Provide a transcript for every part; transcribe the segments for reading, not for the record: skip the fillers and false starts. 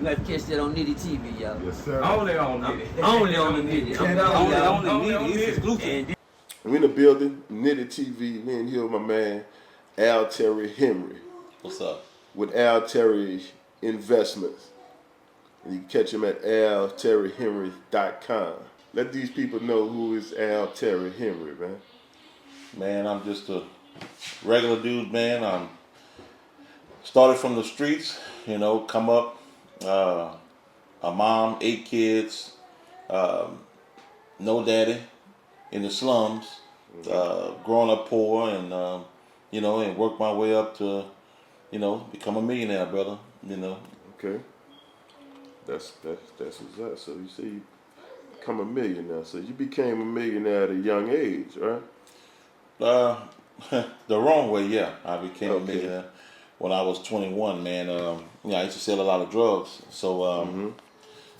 You got to catch that on Nitty TV, y'all. Yes, sir. Only on Nitty. Only on the Nitty. I'm telling y'all. Only on Nitty. Exclusive. We in the building, Nitty TV. We in here with my man, Alterri Henri. What's up? With Alterri Investments. And you can catch him at alterrihenry.com. Let these people know who is Alterri Henri, man. Man, I'm just a regular dude, man. I'm started from the streets, you know, come up, a mom, 8 kids, no daddy, in the slums, growing up poor, and you know, and worked my way up to, you know, become a millionaire, brother. You know. Okay. That's what's up. So you say you become a millionaire. So you became a millionaire at a young age, right? The wrong way, yeah. I became a millionaire when I was 21, man. You know, I used to sell a lot of drugs, so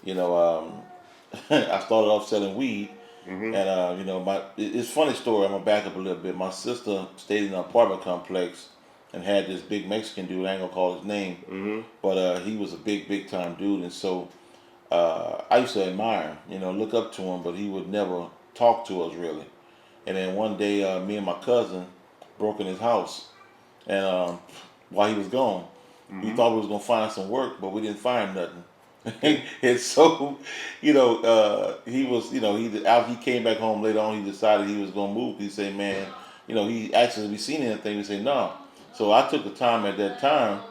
you know, I started off selling weed. And you know, it's a funny story. I'm gonna back up a little bit. My sister stayed in an apartment complex and had this big Mexican dude. I ain't gonna call his name, but he was a big time dude. And so I used to admire him, you know, look up to him, but he would never talk to us really. And then one day, me and my cousin broke in his house, and while he was gone, we thought we was gonna find some work, but we didn't find nothing. And so, you know, he was, you know, after he came back home later on, he decided he was gonna move. He said, man, you know, he asked us if we seen anything. We said no. So I took the time at that time.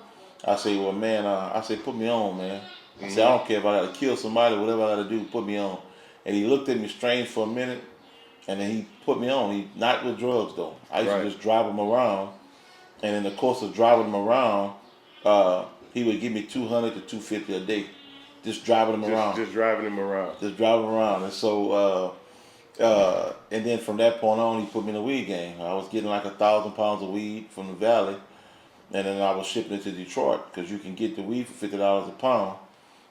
I say, well, man, I say, put me on, man. I said, I don't care if I gotta kill somebody, whatever I gotta do, put me on. And he looked at me strange for a minute, and then he put me on. He not with drugs though. I used to just drive him around, and in the course of driving him around, he would give me $200 to $250 a day. Just driving him around. Just driving him around. Just driving him around. And so, and then from that point on, he put me in the weed game. I was getting like 1,000 pounds of weed from the valley, and then I was shipping it to Detroit, because you can get the weed for $50 a pound,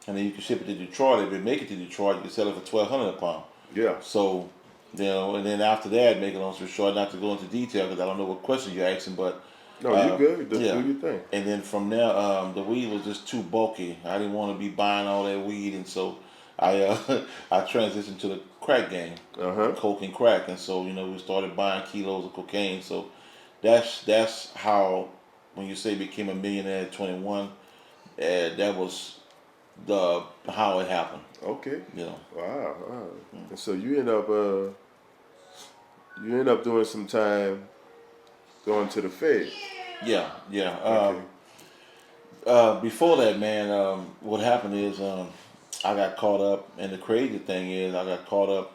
and then you can ship it to Detroit. If you make it to Detroit, you can sell it for $1,200 a pound. Yeah. So, you know, and then after that, make it long story short, not to go into detail because I don't know what question you're asking, but no, you're good. Just do your thing. And then from there, the weed was just too bulky. I didn't want to be buying all that weed, and so I I transitioned to the crack game, coke and crack, and so you know we started buying kilos of cocaine. So that's how, when you say became a millionaire at 21, that was how it happened. Okay. You know. Wow. And so you end up doing some time going to the Fed. Yeah. Okay. Before that, man, what happened is I got caught up, and the crazy thing is I got caught up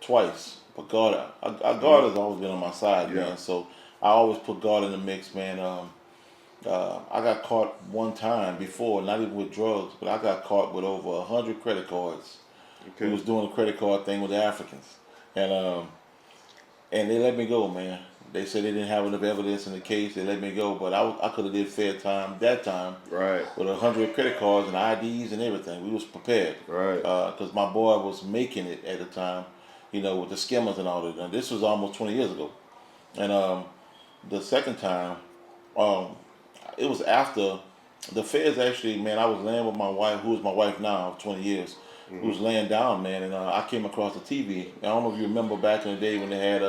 twice. But God has always been on my side, man. So I always put God in the mix, man. I got caught one time before, not even with drugs, but I got caught with over 100 credit cards. Okay. We was doing a credit card thing with the Africans, and they let me go, man. They said they didn't have enough evidence in the case. They let me go, but I could have did fair time that time. Right. With 100 credit cards and IDs and everything. We was prepared. Right. Because my boy was making it at the time, you know, with the skimmers and all that. And this was almost 20 years ago. And the second time, it was after the feds actually, man, I was laying with my wife, who is my wife now of 20 years, who was laying down, man, and I came across the TV. I don't know if you remember back in the day when they had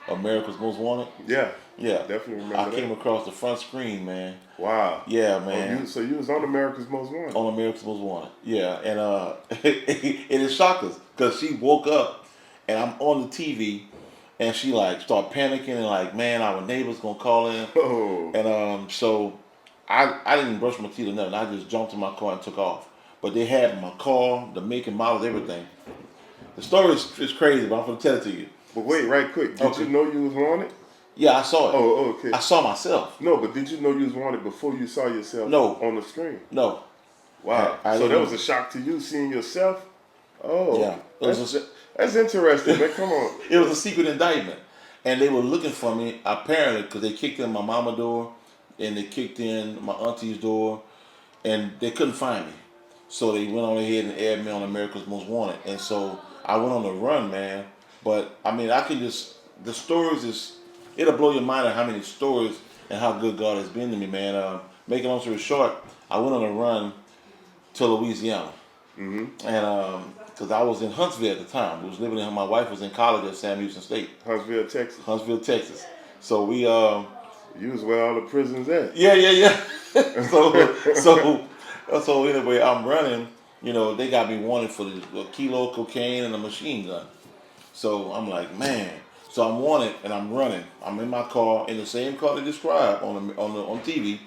America's Most Wanted. Yeah. Definitely remember I came across the front screen, man. Wow. Yeah, man. So you was on America's Most Wanted? On America's Most Wanted, yeah. And it shocked us, because she woke up, and I'm on the TV, and she like started panicking, and like, man, our neighbor's gonna call in. Oh. And so I didn't brush my teeth or nothing. I just jumped in my car and took off. But they had my car, the make and models, everything. The story is crazy, but I'm gonna tell it to you. But wait, right quick. Did you know you was wanted? Yeah, I saw it. Oh, okay. I saw myself. No, but did you know you was wanted before you saw yourself on the screen? No. Wow. So that was a shock to you, seeing yourself? Oh. Yeah. That's interesting, man. Come on. It was a secret indictment. And they were looking for me, apparently, because they kicked in my mama's door, and they kicked in my auntie's door, and they couldn't find me. So they went on ahead and aired me on America's Most Wanted. And so I went on the run, man. But, I mean, the stories it'll blow your mind at how many stories and how good God has been to me, man. Making long story short, I went on a run to Louisiana. And because I was in Huntsville at the time, we was living in. My wife was in college at Sam Houston State. Huntsville, Texas. Huntsville, Texas. So we You was where all the prisons at. Yeah. so anyway, I'm running. You know, they got me wanted for the kilo of cocaine and a machine gun. So I'm like, man. So I'm wanted and I'm running. I'm in my car in the same car they described on TV.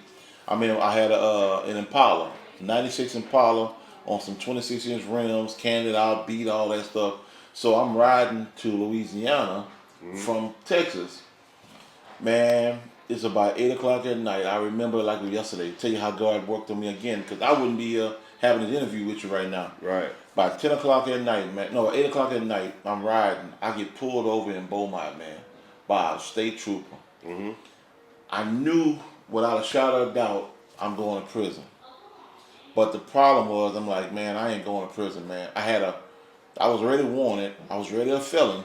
I had an Impala, 96 Impala on some 26-inch rims, canned out, beat, all that stuff. So I'm riding to Louisiana from Texas. Man, it's about 8 o'clock at night. I remember like yesterday. Tell you how God worked on me again, because I wouldn't be having an interview with you right now. Right. By 10 o'clock at night, man. No, 8 o'clock at night, I'm riding. I get pulled over in Beaumont, man, by a state trooper. I knew without a shadow of doubt I'm going to prison. But the problem was, I'm like, man, I ain't going to prison, man. I was already wanted. I was already a felon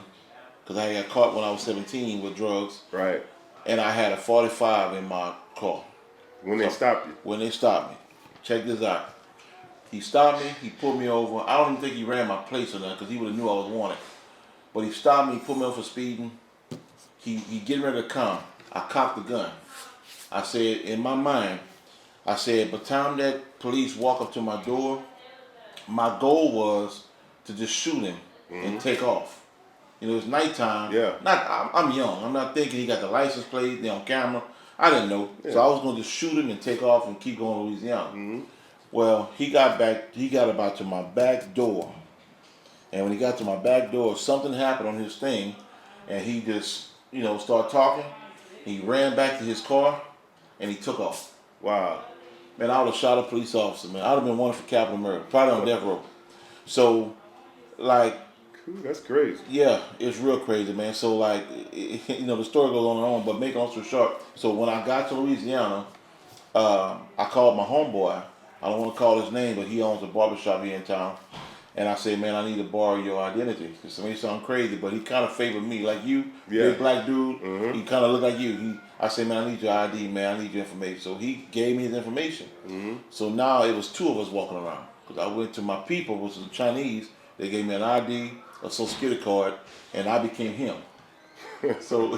because I got caught when I was 17 with drugs. Right. And I had a 45 in my car. When they stopped you? When they stopped me. Check this out. He stopped me. He pulled me over. I don't even think he ran my plates or nothing because he would have knew I was wanted. But he stopped me. He put me over for speeding. He getting ready to come. I cocked the gun. I said, in my mind, by the time that police walk up to my door, my goal was to just shoot him and take off. You know, it's nighttime. Yeah. I'm young. I'm not thinking he got the license plate, they on camera. I didn't know. Yeah. So I was going to just shoot him and take off and keep going to Louisiana. Well, he got about to my back door. And when he got to my back door, something happened on his thing. And he just, started talking. He ran back to his car and he took off. Wow. Man, I would have shot a police officer, man. I would have been wanted for capital murder. Probably on death row. So, like... That's crazy. Yeah, it's real crazy, man. So, like, the story goes on and on, but make it long story short. So, when I got to Louisiana, I called my homeboy. I don't want to call his name, but he owns a barbershop here in town. And I said, man, I need to borrow your identity. Because it may sound crazy, but he kind of favored me. Like you, big black dude, he kind of looked like you. I said, man, I need your ID, man. I need your information. So he gave me his information. So now it was two of us walking around. Because I went to my people, which was the Chinese. They gave me an ID, a social security card, and I became him. So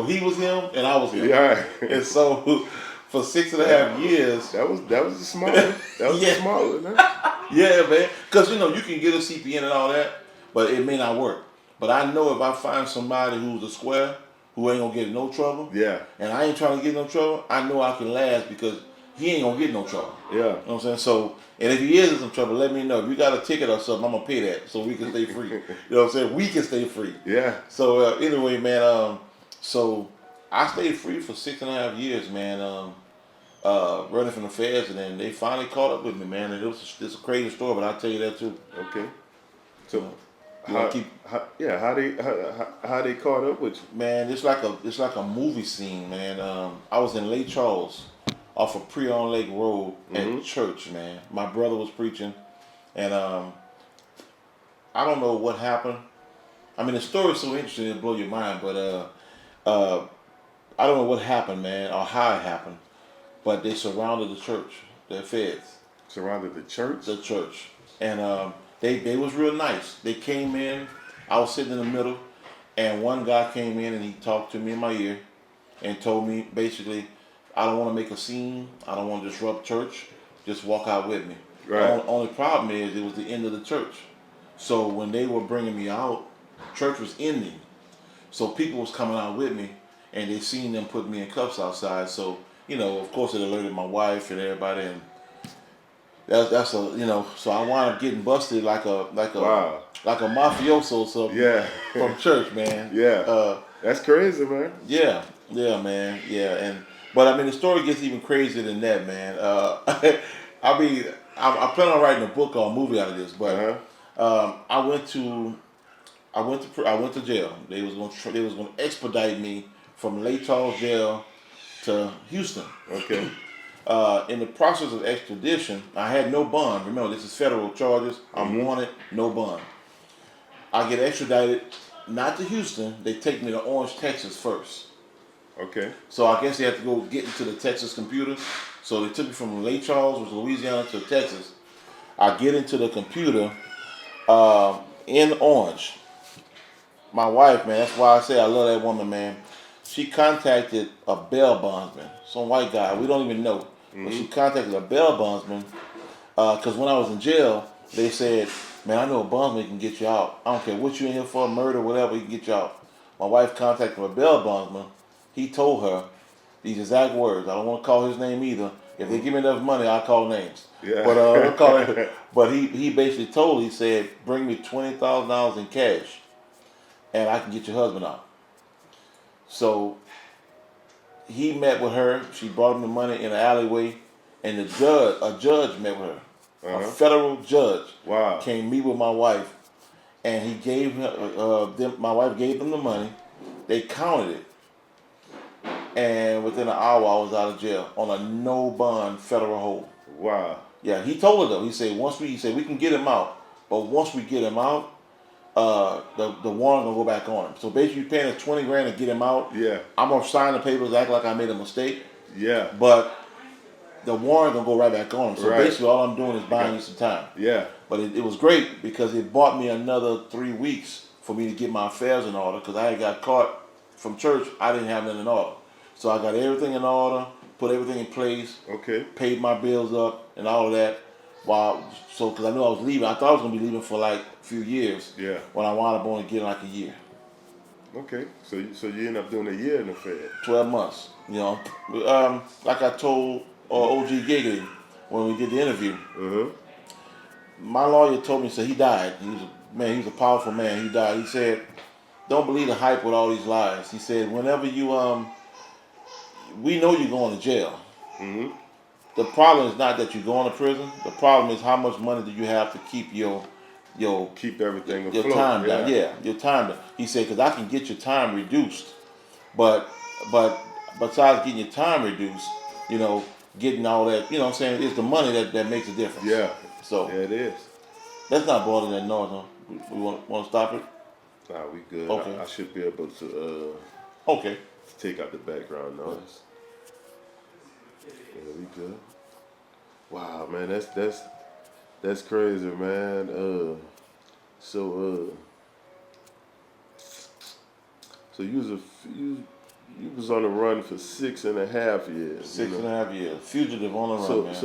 he was him, and I was him. Yeah. And so for 6.5 years. That was the smart one. That was the smart one, huh? Yeah, man. Because, you can get a CPN and all that, but it may not work. But I know if I find somebody who's a square, who ain't going to get in no trouble, and I ain't trying to get in no trouble, I know I can last because he ain't going to get in no trouble. Yeah. You know what I'm saying? So, and if he is in some trouble, let me know. If you got a ticket or something, I'm going to pay that so we can stay free. You know what I'm saying? We can stay free. Yeah. So, anyway, man, so I stayed free for 6.5 years, man. Running from the feds, and then they finally caught up with me, man. And it's a crazy story, but I'll tell you that too. Okay. So, how they caught up with you? Man, it's like a movie scene, man. I was in Lake Charles, off of Preon Lake Road at church, man. My brother was preaching, and I don't know what happened. I mean, the story's so interesting it'll blow your mind, but I don't know what happened, man, or how it happened. But they surrounded the church, the feds. Surrounded the church? The church. And they was real nice. They came in, I was sitting in the middle, and one guy came in and he talked to me in my ear and told me basically, I don't want to make a scene, I don't want to disrupt church, just walk out with me. Right. The only problem is it was the end of the church. So when they were bringing me out, church was ending. So people was coming out with me and they seen them put me in cuffs outside. So of course it alerted my wife and everybody, and that's so I wound up getting busted like a mafioso or something. Yeah. From church, man. Yeah. That's crazy, man. Yeah, man. Yeah, but I mean the story gets even crazier than that, man. I plan on writing a book or a movie out of this, but I went to jail. They was going to expedite me from Lake Charles jail to Houston. Okay. In the process of extradition, I had no bond. Remember, this is federal charges. I'm wanted, no bond. I get extradited, not to Houston. They take me to Orange, Texas first. Okay. So I guess they had to go get into the Texas computer. So they took me from Lake Charles, which was Louisiana, to Texas. I get into the computer in Orange. My wife, man, that's why I say I love that woman, man. She contacted a bail bondsman, some white guy, we don't even know. But she contacted a bail bondsman because when I was in jail, they said, man, I know a bondsman can get you out. I don't care what you're in here for, murder, whatever, he can get you out. My wife contacted a bail bondsman. He told her these exact words. I don't want to call his name either. If they give me enough money, I'll call names. Yeah. But I'll call it. But he basically told, he said, bring me $20,000 in cash, and I can get your husband out. So he met with her. She brought him the money in the alleyway, and a judge met with her. A federal judge came meet with my wife, and he gave her, my wife gave them the money. They counted it, and within an hour I was out of jail on a no bond federal hold. Wow. Yeah, he told her though. He said we can get him out, but once we get him out, the warrant gonna go back on him. So basically, you're paying us $20,000 to get him out. Yeah. I'm gonna sign the papers, act like I made a mistake. Yeah. But the warrant gonna go right back on him. So Right. basically, all I'm doing is buying you some time. Yeah. But it was great because it bought me another 3 weeks for me to get my affairs in order because I had got caught from church. I didn't have nothing in order. So I got everything in order, put everything in place, Okay. paid my bills up and all of that. Because I knew I was leaving. I thought I was going to be leaving for like a few years. Yeah. When I wound up only getting like a year. Okay. So you end up doing a year in the Fed. 12 months. You know, like I told OG Giggity when we did the interview. My lawyer told me, said he died. He was a powerful man. He died. He said, don't believe the hype with all these lies. He said, whenever you, we know you're going to jail. The problem is not that you're going to prison. The problem is how much money do you have to keep Keep everything afloat. your time down. Yeah, your time down. He said, because I can get your time reduced. But besides getting your time reduced, you know, getting all that, you know what I'm saying, it's the money that makes a difference. Yeah. So Yeah, it is. that's not bothering that noise, huh? We want to stop it? Nah, we good. Okay. I should be able to Okay. take out the background noise. Yeah, we good. Wow, man, that's crazy, man. So you was on the run for 6.5 years. 6.5 years. Fugitive on the run, man.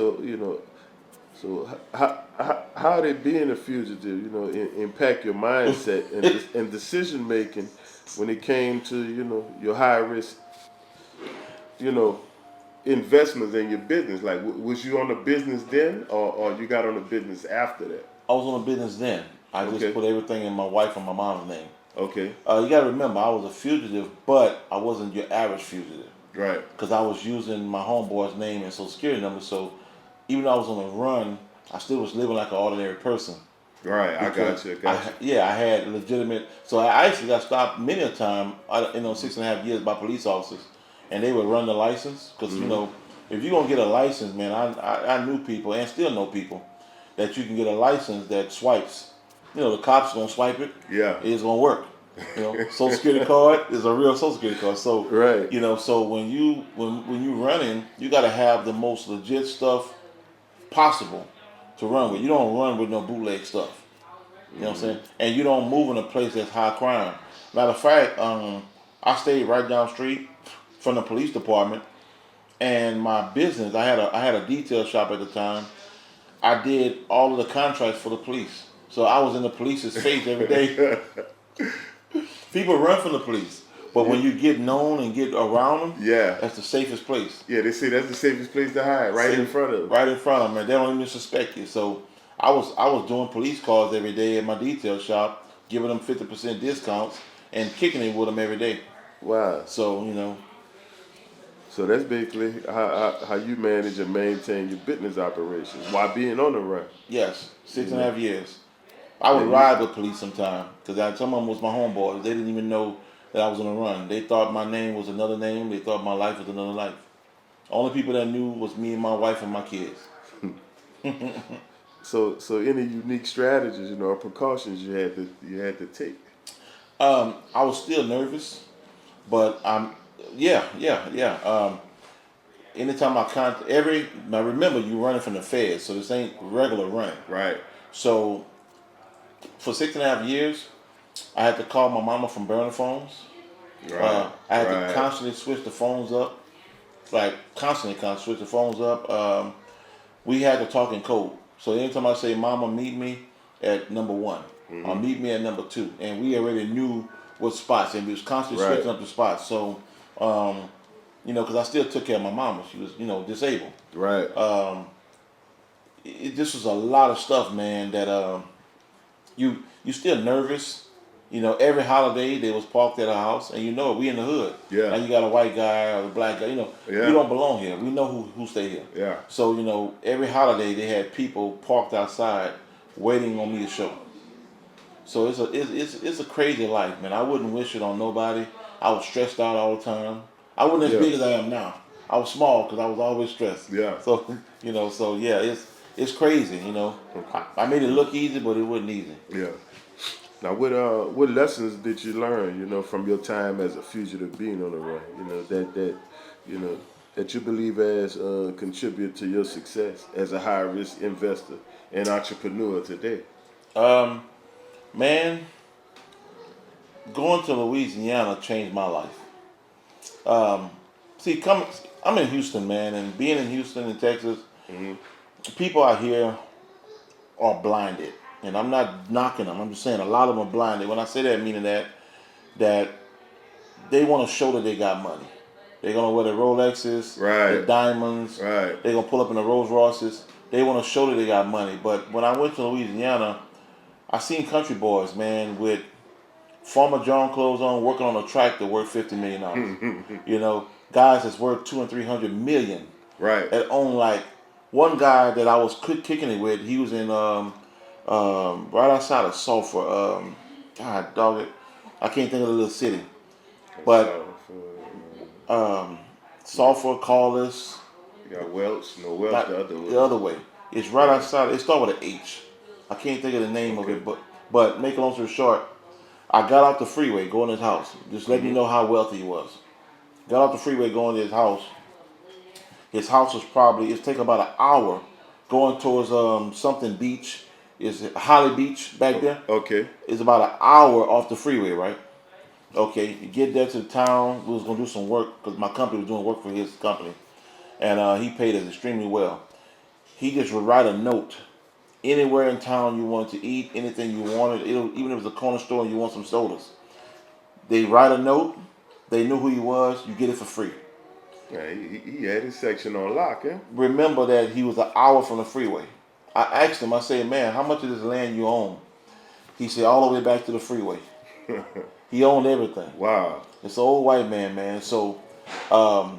So how did being a fugitive, you know, impact your mindset and decision making when it came to, you know, your high risk, you know, investments in your business? Like, was you on the business then, or you got on the business after that? I was on the business then. I just put everything in my wife and my mom's name. Okay. You got to remember, I was a fugitive, but I wasn't your average fugitive. Right. Because I was using my homeboy's name and social security number, so even though I was on the run, I still was living like an ordinary person. Right, I got you. I had legitimate. So I actually got stopped many a time in those 6.5 years by police officers, and they would run the license because you know, if you're gonna get a license, man, I knew people and still know people that you can get a license that swipes. You know, the cops gonna swipe it. Yeah, it's gonna work. You know, social security card is a real social security card. So right, you know, so when you running, you got to have the most legit stuff possible to run with. You don't run with no bootleg stuff. You know what I'm saying? And you don't move in a place that's high crime. Matter of fact, I stayed right down the street from the police department, and my business. I had a detail shop at the time. I did all of the contracts for the police, so I was in the police's face every day. People run from the police, but when you get known and get around them, that's the safest place. Yeah, they say that's the safest place to hide, right in front of them. Right in front of them, and they don't even suspect you. So I was doing police calls every day at my detail shop, giving them 50% discounts and kicking it with them every day. Wow. So you know. So that's basically how you manage and maintain your business operations while being on the run. Yes, 6.5 years. I would ride with police sometimes because some of them was my homeboys. They didn't even know that I was on the run. They thought my name was another name. They thought my life was another life. Only people that knew was me and my wife and my kids. So any unique strategies, you know, or precautions you had to take? I was still nervous, but anytime now remember you running from the feds, so this ain't regular running. Right. So for 6.5 years, I had to call my mama from burner phones. Right. I had to constantly switch the phones up, like constantly switch the phones up. We had to talk in code. So anytime I say, "Mama, meet me at number 1," or "Meet me at number 2," and we already knew what spots, and we was constantly switching up the spots. So, because I still took care of my mama. She was, disabled. Right. This was a lot of stuff, man. That you still nervous. Every holiday they was parked at our house, and we in the hood. Yeah. Now you got a white guy or a black guy. We don't belong here. We know who stay here. Yeah. So every holiday they had people parked outside waiting on me to show. So it's a crazy life, man. I wouldn't wish it on nobody. I was stressed out all the time. I wasn't as big as I am now. I was small because I was always stressed. Yeah. So it's crazy. I made it look easy, but it wasn't easy. Yeah. Now, what lessons did you learn, from your time as a fugitive being on the run, that you believe has contributed to your success as a high risk investor and entrepreneur today? Man, going to Louisiana changed my life. I'm in Houston, man, and being in Houston in Texas, people out here are blinded. And I'm not knocking them. I'm just saying a lot of them are blinded. When I say that, meaning that they want to show that they got money. They're going to wear the Rolexes, the diamonds. Right. They're going to pull up in the Rolls Royces. They want to show that they got money. But when I went to Louisiana, I seen country boys, man, with Farmer John clothes on, working on a tractor worth $50 million. Guys that's worth $200 and $300 million. Right. That own, like, one guy that I was kicking it with, he was in right outside of Sulphur. God dog it, I can't think of the little city, but Sulphur, Collis. You got Welch, no Welch the other way. The other way. It's right outside. It starts with an H. I can't think of the name of it, but make a long story short, I got off the freeway going to his house. Just let you know how wealthy he was. Got off the freeway going to his house. His house was it's taking about an hour going towards something beach. It's Holly Beach back there. Okay. It's about an hour off the freeway, right? Okay, you get there to the town. We was gonna do some work because my company was doing work for his company, and he paid us extremely well. He just would write a note anywhere in town you wanted to eat, anything you wanted. Even if it was a corner store and you want some sodas, they write a note. They knew who he was. You get it for free. Yeah, he had his section on lock, eh? Remember that he was an hour from the freeway. I asked him, I said, "Man, how much of this land you own?" He said, "All the way back to the freeway." He owned everything. Wow. It's an old white man. So I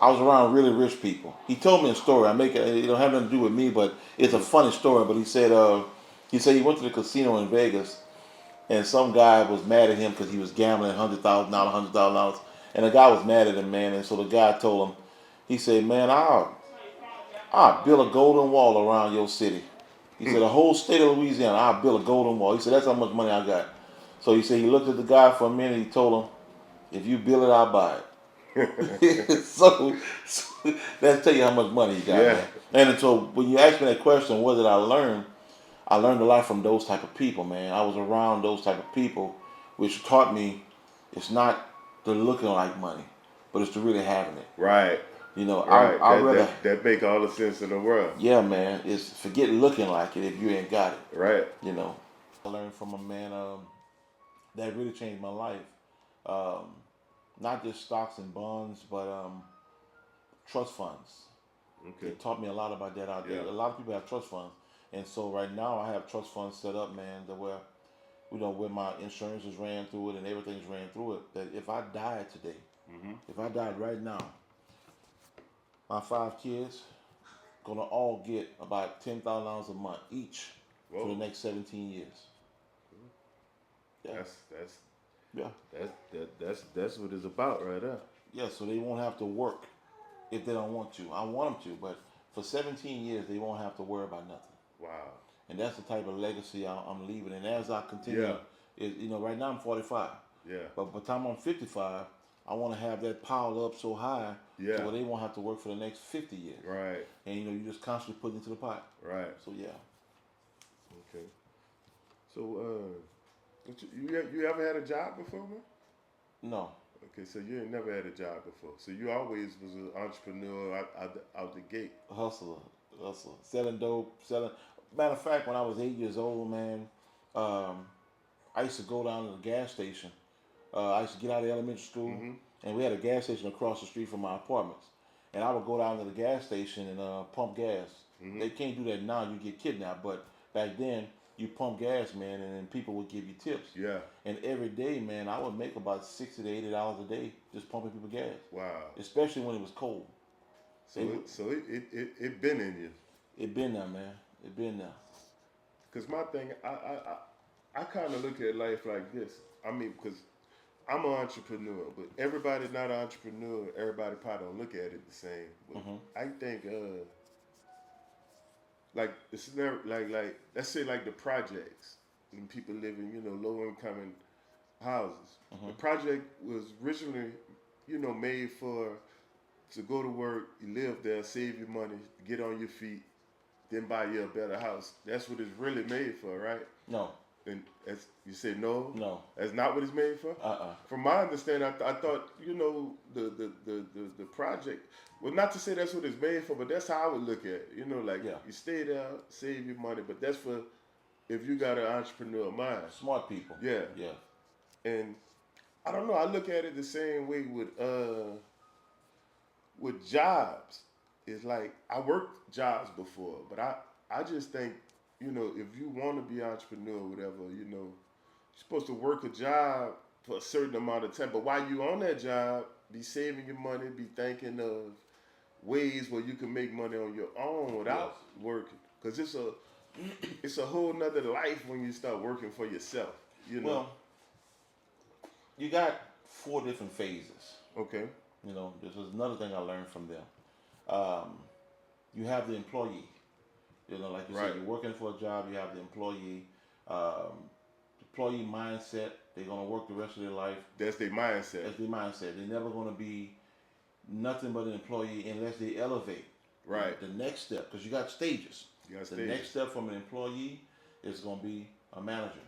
was around really rich people. He told me a story. It don't have nothing to do with me, but it's a funny story. But he said he went to the casino in Vegas, and some guy was mad at him because he was gambling $100,000, and the guy was mad at him, man. And so the guy told him, he said, "Man, I'll build a golden wall around your city." He said, "The whole state of Louisiana, I'll build a golden wall." He said, "That's how much money I got." So he said he looked at the guy for a minute. He told him, "If you build it, I'll buy it." so that tell you how much money he got. Yeah. Man. And so when you ask me that question, what did I learn? I learned a lot from those type of people, man. I was around those type of people, which taught me it's not the looking like money, but it's the really having it. Right. Right. I rather that make all the sense in the world. Yeah, man. It's forget looking like it if you ain't got it. Right. I learned from a man that really changed my life. Not just stocks and bonds, but trust funds. Okay. It taught me a lot about that out there. Yeah. A lot of people have trust funds, and so right now I have trust funds set up, man, to where where my insurance is ran through it and everything's ran through it. That if I died today, if I died right now, my 5 kids gonna all get about $10,000 a month each for the next 17 years. Yeah. That's what it's about right there. Yeah, so they won't have to work if they don't want to. I want them to, but for 17 years they won't have to worry about nothing. Wow. And that's the type of legacy I'm leaving. And as I continue, right now I'm 45. Yeah. But by the time I'm 55, I want to have that piled up so high Yeah. so where they won't have to work for the next 50 years. Right. And you know, you just constantly put it into the pot. Right. So yeah. Okay. So, you ever had a job before, man? No. Okay, so you ain't never had a job before. So you always was an entrepreneur out the gate. Hustler. Selling dope, selling. Matter of fact, when I was 8 years old, man, I used to go down to the gas station. I used to get out of elementary school, and we had a gas station across the street from my apartments. And I would go down to the gas station and pump gas. They can't do that now; you get kidnapped. But back then, you pump gas, man, and then people would give you tips. Yeah. And every day, man, I would make about $60 to $80 a day just pumping people gas. Wow. Especially when it was cold. So it been in you. It been there, man. It been there. Cause my thing, I kind of look at life like this. I mean, because I'm an entrepreneur, but everybody not an entrepreneur. Everybody probably don't look at it the same. But I think, like it's never like let's say like the projects and people living, low income houses. The project was originally, made for to go to work, you live there, save your money, get on your feet, then buy you a better house. That's what it's really made for, right? No. And as you say, no, No. that's not what it's made for. From my understanding, I thought the project. Well, not to say that's what it's made for, but that's how I would look at it. You stay there, save your money, but that's for if you got an entrepreneur mind. Smart people. Yeah. Yeah. And I don't know. I look at it the same way with jobs. It's like I worked jobs before, but I just think, if you want to be an entrepreneur or whatever, you're supposed to work a job for a certain amount of time. But while you on that job, be saving your money, be thinking of ways where you can make money on your own without working. Because it's a whole nother life when you start working for yourself. Well, you got 4 different phases. Okay. This is another thing I learned from them. You have the employee. Like you said, you're working for a job, you have the employee. Employee mindset, they're going to work the rest of their life. That's their mindset. That's their mindset. They're never going to be nothing but an employee unless they elevate. Right. The next step, because you got stages. The next step from an employee is going to be a manager.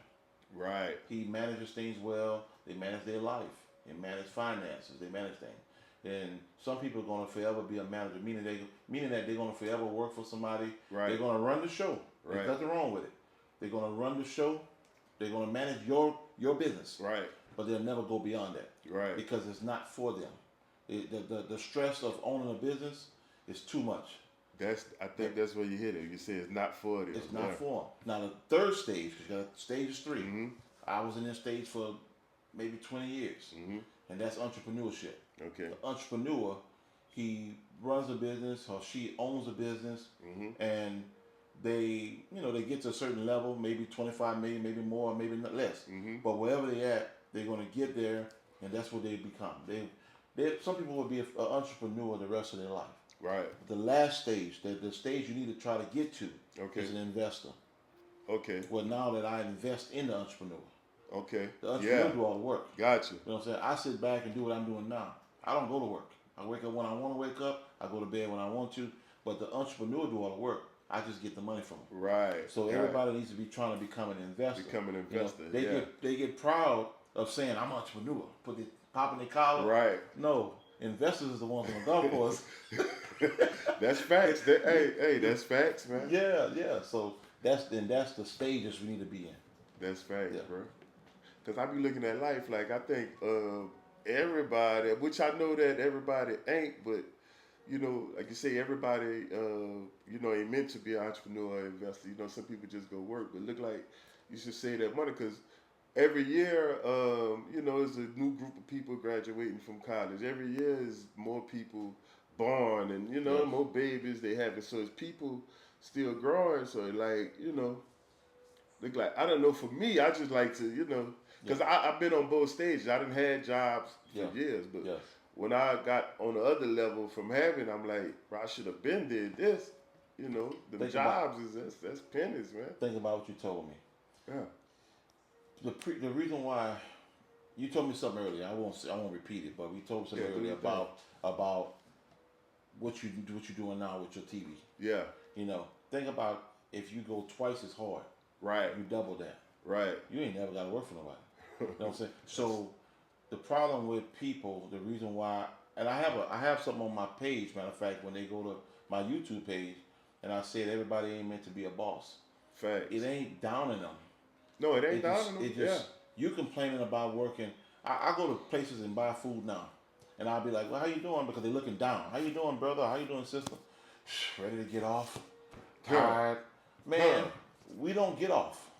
Right. He manages things well. They manage their life. They manage finances. They manage things. And some people are going to forever be a manager, meaning that they're going to forever work for somebody. Right. They're going to run the show. Right. There's nothing wrong with it. They're going to run the show. They're going to manage your business. Right. But they'll never go beyond that. Right. Because it's not for them. The stress of owning a business is too much. I think that's where you hit it. You say it's not for them. It's not for them. Now the third stage, because you got stage is 3. I was in this stage for maybe 20 years. And that's entrepreneurship. Okay. The entrepreneur, he runs a business or she owns a business, and they get to a certain level, maybe 25 million, maybe more, maybe not less. But wherever they at, they're going to get there, and that's what they become. Some people will be an entrepreneur the rest of their life. Right. The last stage, the stage you need to try to get to, is an investor. Okay. Well, now that I invest in the entrepreneur. Okay. The entrepreneur do all the work. Gotcha. You know what I'm saying? I sit back and do what I'm doing now. I don't go to work. I wake up when I want to wake up. I go to bed when I want to. But the entrepreneur do all the work. I just get the money from them. Right. So everybody needs to be trying to become an investor. Become an investor. They get proud of saying I'm an entrepreneur. Popping their collar. Right. No, investors is the ones on the golf course. That's facts. Hey, that's facts, man. Yeah. So that's the stages we need to be in. That's facts, bro. Because I be looking at life like I think everybody, which I know that everybody ain't, but like you say, everybody ain't meant to be an entrepreneur or investor. Some people just go work, but look like you should save that money because every year, there's a new group of people graduating from college. Every year is more people born and, more babies they have. So it's people still growing. So look like, I don't know, for me, I just like to, because I've been on both stages. I done had jobs for years, but when I got on the other level from having, I'm like, bro, I should have been did this. The jobs that's pennies, man. Think about what you told me. Yeah. The reason why you told me something earlier. I won't repeat it, but we told something Yeah, earlier do your about what you're doing now with your TV. Yeah. You know, think about if you go twice as hard, Right. you double that. Right. You ain't never got to work for nobody. You know what I'm saying? So the problem with people, the reason why, and I have something on my page. Matter of fact, when they go to my YouTube page, and I said everybody ain't meant to be a boss. Facts. It ain't downing them. No, it ain't down. It just you complaining about working. I go to places and buy food now, and I'll be like, "Well, how you doing?" Because they're looking down. How you doing, brother? How you doing, sister? Ready to get off? Tired, man. We don't get off.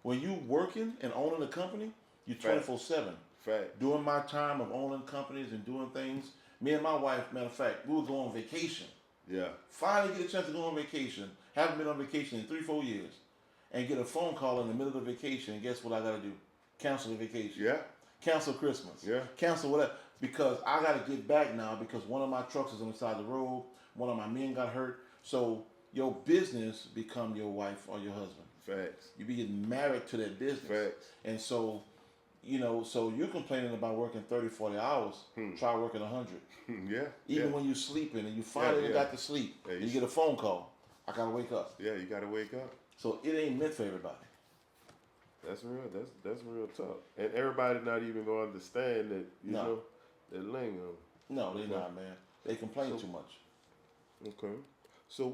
When you working and owning a company, you're 24/7. Fact. During my time of owning companies and doing things, me and my wife, matter of fact, we would go on vacation. Yeah. Finally get a chance to go on vacation. Haven't been on vacation in 3-4 years. And get a phone call in the middle of the vacation, and guess what I gotta do? Cancel the vacation. Yeah. Cancel Christmas. Yeah. Cancel whatever. Because I gotta get back now because one of my trucks is on the side of the road. One of my men got hurt. So your business become your wife or your husband. Facts. You be getting married to that business. Facts. And so, you know, so you're complaining about working 30, 40 hours. Try working 100. Yeah. Even when you're sleeping and you finally got to sleep, Yeah, and you get a phone call. I gotta wake up. Yeah, you gotta wake up. So it ain't meant for everybody. That's real. That's real talk. And everybody not even gonna understand that. You know, that lingo. No, they not, man. They complain too much. Okay. So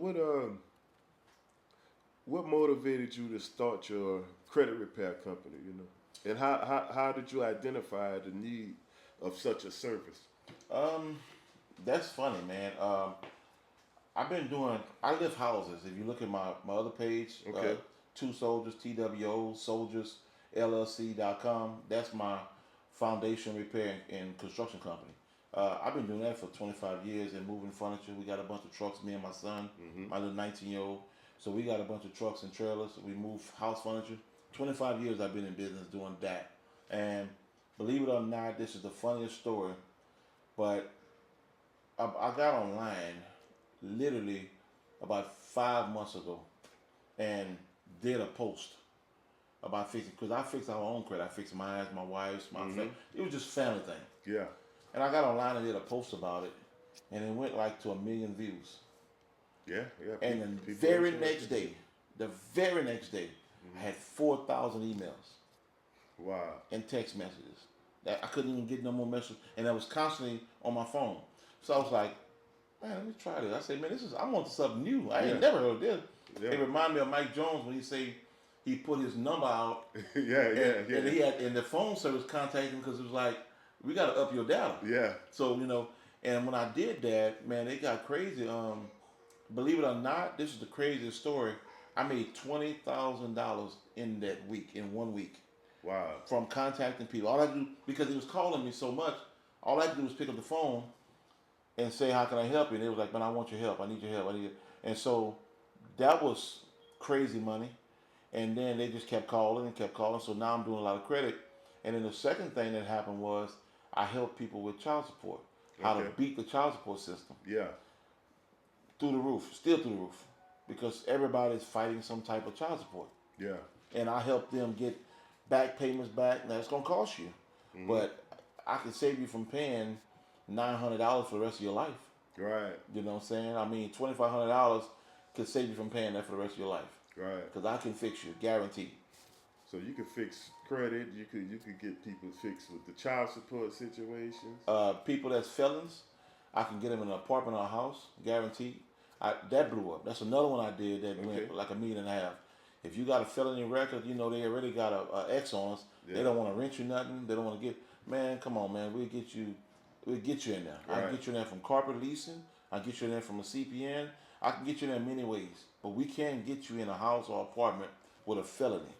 what motivated you to start your credit repair company? You know, and how did you identify the need of such a service? That's funny, man. I lift houses. If you look at my other page, Two Soldiers, TWO, Soldiers, LLC.com, that's my foundation repair and construction company. I've been doing that for 25 years and moving furniture. We got a bunch of trucks, me and my son, my little 19-year-old. So we got a bunch of trucks and trailers. We move house furniture. 25 years I've been in business doing that. And believe it or not, this is the funniest story, but I got online literally about 5 months ago and did a post about fixing, because I fix our own credit. I fix mine, my wife's, my family. It was just family thing. Yeah. And I got online and did a post about it, and it went like to 1 million views. Yeah, yeah. And the very next day, I had 4,000 emails. Wow. And text messages. That I couldn't even get no more messages, and I was constantly on my phone. So I was like, man, let me try this. I said, man, I want something new. I ain't never heard of this. Yeah. It reminded me of Mike Jones when he put his number out. And the phone service contacted him because it was like, we got to up your data. Yeah. So, you know, and when I did that, man, they got crazy. Believe it or not, this is the craziest story. I made $20,000 in that week, in 1 week. Wow. From contacting people. All I do, because he was calling me so much, all I had to do was pick up the phone and say, how can I help you? And they was like, man, I want your help. I need your help. And so that was crazy money. And then they just kept calling and kept calling. So now I'm doing a lot of credit. And then the second thing that happened was I helped people with child support. How to beat the child support system. Yeah. Through the roof. Still through the roof. Because everybody's fighting some type of child support. Yeah. And I helped them get back payments back. Now it's gonna cost you, but I can save you from paying $900 for the rest of your life. Right. You know what I'm saying? I mean, $2,500 could save you from paying that for the rest of your life. Right. Because I can fix you, guaranteed. So you could fix credit. You could get people fixed with the child support situations. People that's felons, I can get them in an apartment or a house, guaranteed. That blew up. That's another one I did that went like $1.5 million. If you got a felony record, you know they already got a X on us. Yeah. They don't want to rent you nothing. They don't want to get. Man, come on, man. We'll get you in there. Right. I can get you in there from carpet leasing. I can get you in there from a CPN. I can get you in there many ways. But we can't get you in a house or apartment with a felony.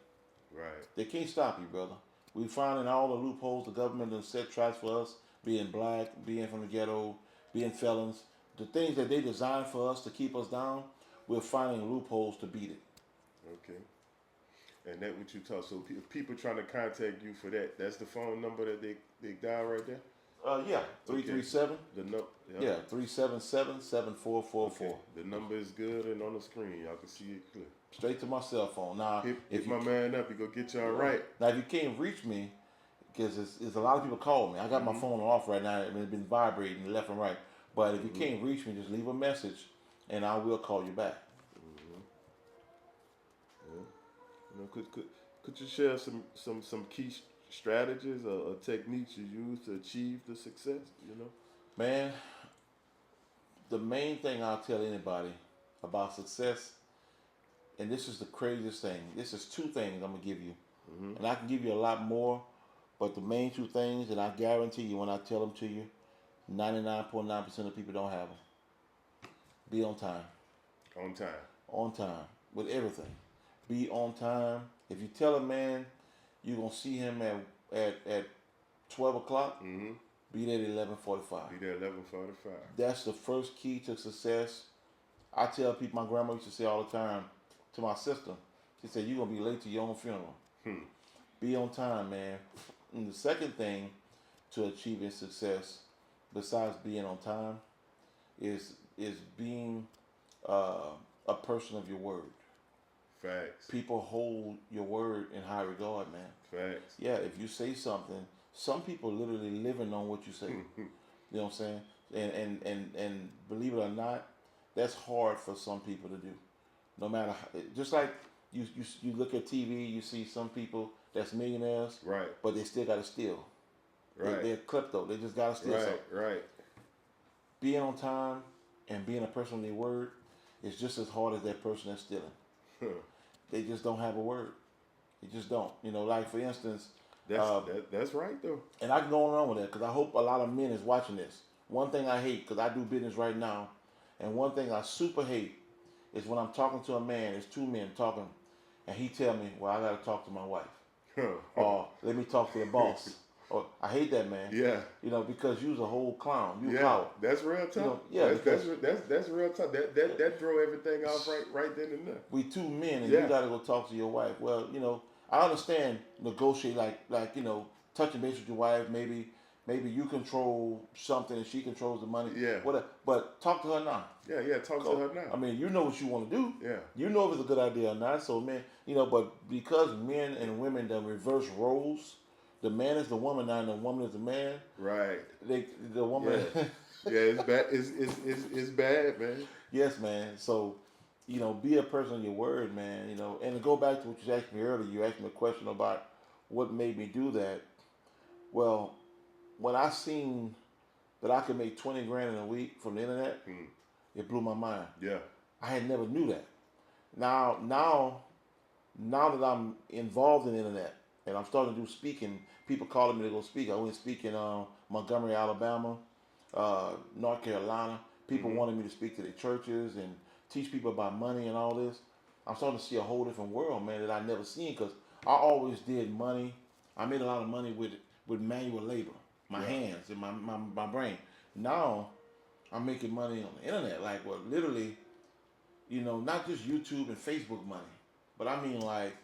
Right. They can't stop you, brother. We finding all the loopholes the government has set traps for us, being black, being from the ghetto, being felons. The things that they designed for us to keep us down, we're finding loopholes to beat it. Okay. And that what you talk. So people trying to contact you for that, that's the phone number that they dial right there? Yeah. 337. The no. Yeah, 377-7444. Okay. The number is good and on the screen. Y'all can see it clear. Straight to my cell phone. Now, if my man up, he go get y'all right. Now, if you can't reach me, because it's a lot of people call me. I got my phone off right now. I mean, it's been vibrating left and right. But if you can't reach me, just leave a message, and I will call you back. Yeah. You know, could you share some key strategies or techniques you use to achieve the success? You know, Man, the main thing I'll tell anybody about success, and this is the craziest thing. This is two things I'm gonna give you, and I can give you a lot more, but the main two things, and I guarantee you when I tell them to you, 99.9% of people don't have them. Be on time. on time. On time with everything. Be on time. If you tell a man you're gonna see him at 12 o'clock, be there at 11:45. Be there 11:45. That's the first key to success. I tell people, my grandma used to say all the time to my sister, she said, you're gonna be late to your own funeral. Be on time, man. And the second thing to achieving success, besides being on time, is being a person of your word. Facts. People hold your word in high regard, man. Facts. Yeah, if you say something, some people literally living on what you say. You know what I'm saying? And believe it or not, that's hard for some people to do. No matter how, just like you look at TV, you see some people that's millionaires, Right. but they still got to steal. Right. They're klepto. They just got to steal something. Right. Being on time and being a person of their word is just as hard as that person that's stealing. They just don't have a word. They just don't. You know, like for instance, That's right though. and I can go on with that because I hope a lot of men is watching this. One thing I hate, because I do business right now, and one thing I super hate is when I'm talking to a man, it's two men talking, and he tell me, well, I got to talk to my wife. Or let me talk to the boss. Or I hate that, man. Yeah. You know, because you's a whole clown. You Yeah, clown. that's real tough. You know, yeah, that's real tough. That throw everything off right then and there. We two men, and Yeah. you got to go talk to your wife. Well, you know, I understand negotiate like you know, touching base with your wife. Maybe you control something and she controls the money. Yeah. Whatever. But talk to her now. Yeah. Talk to her now. I mean, you know what you want to do. Yeah. You know if it's a good idea or not. So, man, you know, but because men and women done reverse roles, the man is the woman now, and the woman is the man. Right. The woman. Yeah. Yeah, it's bad. It's bad, man. Yes, man. So, you know, be a person of your word, man. You know, and to go back to what you asked me earlier, you asked me a question about what made me do that. Well, when I seen that I could make 20 grand in a week from the internet, it blew my mind. Yeah. I had never knew that. Now that I'm involved in the internet and I'm starting to do speaking, people calling me to go speak. I went to speak in Montgomery, Alabama, North Carolina. People wanted me to speak to their churches and teach people about money and all this. I'm starting to see a whole different world, man, that I never seen, because I always did money. I made a lot of money with manual labor, my hands and my brain. Now I'm making money on the internet, like literally, you know, not just YouTube and Facebook money, but I mean like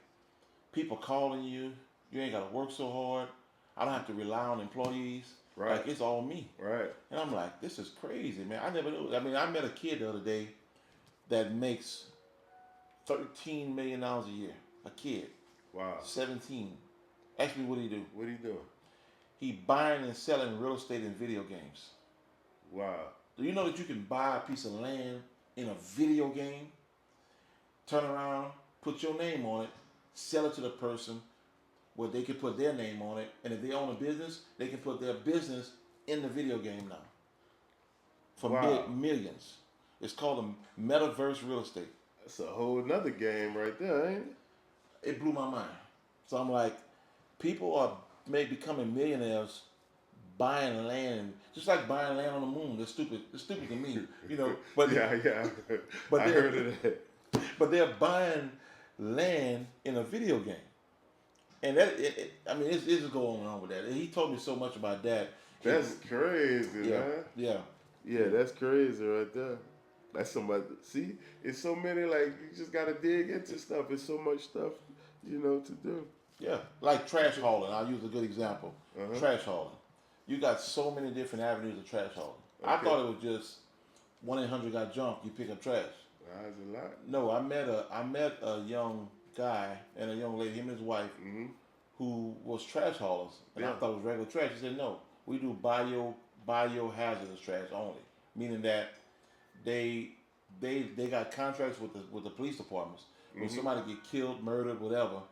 people calling you. You ain't got to work so hard. I don't have to rely on employees. Right. Like it's all me. Right. And I'm like, this is crazy, man. I never knew. I mean, I met a kid the other day that makes $13 million a year. A kid. Wow. 17. Ask me what he do. What are you doing? He buying and selling real estate and video games. Wow. Do you know that you can buy a piece of land in a video game, turn around, put your name on it, sell it to the person where they can put their name on it, and if they own a business, they can put their business in the video game now for millions. It's called a metaverse real estate. That's a whole nother game right there, ain't it? It blew my mind. So I'm like, people are becoming millionaires buying land, just like buying land on the moon. That's stupid. It's stupid to me, you know. But Yeah. But I heard of that. But they're buying land in a video game, and that I mean, it's just going on with that. He told me so much about that. That's crazy, man. Yeah. Yeah, that's crazy right there. That's somebody. See, it's so many. Like you just gotta dig into stuff. It's so much stuff, you know, to do. Yeah, like trash hauling. I'll use a good example. Trash hauling. You got so many different avenues of trash hauling. I thought it was just 1-800 got jumped. You pick up trash. That's a lot. No, I met a young guy and a young lady, him and his wife. who was trash haulers, and I thought it was regular trash. He said, no, we do biohazardous trash only, meaning that they got contracts with the police departments. When somebody get killed, murdered, whatever,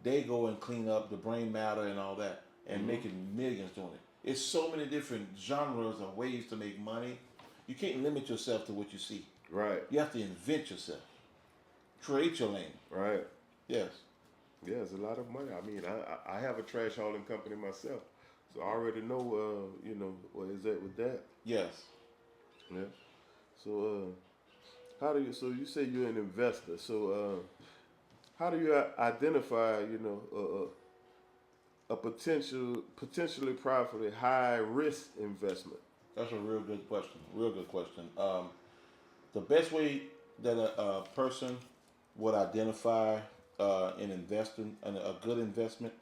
they go and clean up the brain matter and all that, and making millions doing it. It's so many different genres of ways to make money. You can't limit yourself to what you see. Right. You have to invent yourself. Create your lane. Right. Yes. Yeah, it's a lot of money. I mean, I have a trash hauling company myself, so I already know, you know, where is that with that. Yes. Yeah. So, how do you? So you say you're an investor. So, how do you identify, you know, a potentially profitable high risk investment? That's a real good question. Real good question. The best way that a person would identify an investing and a good investment,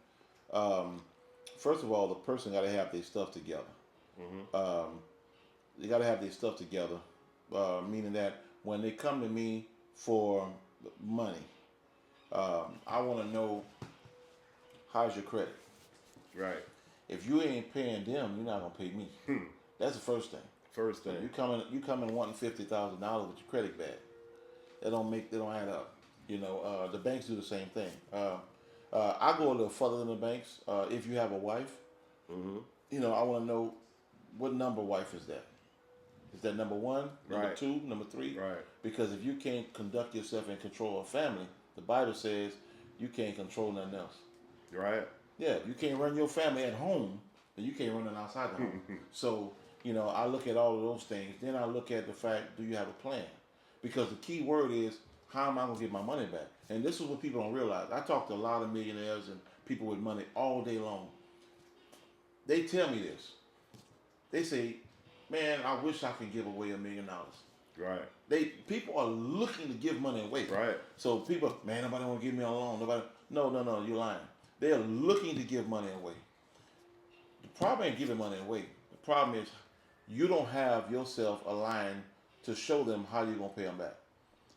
first of all, the person got to have their stuff together. They got to have their stuff together, meaning that when they come to me for money, I want to know how's your credit. Right. If you ain't paying them, you're not gonna pay me. That's the first thing. First thing. You coming wanting $50,000 with your credit bad. They don't add up. You know, the banks do the same thing. I go a little further than the banks. If you have a wife, you know, I want to know what number wife is that. Is that number one, number Right. two, number three? Right. Because if you can't conduct yourself and control a family, the Bible says you can't control nothing else. Right. Yeah, you can't run your family at home, but you can't run it outside the home. So, you know, I look at all of those things. Then I look at the fact, do you have a plan? Because the key word is, how am I going to get my money back? And this is what people don't realize. I talk to a lot of millionaires and people with money all day long. They tell me this. They say, man, I wish I could give away $1 million. Right. People are looking to give money away. Right. So people, man, nobody want to give me a loan. No, you're lying. They are looking to give money away. The problem ain't giving money away. The problem is you don't have yourself aligned to show them how you're gonna pay them back.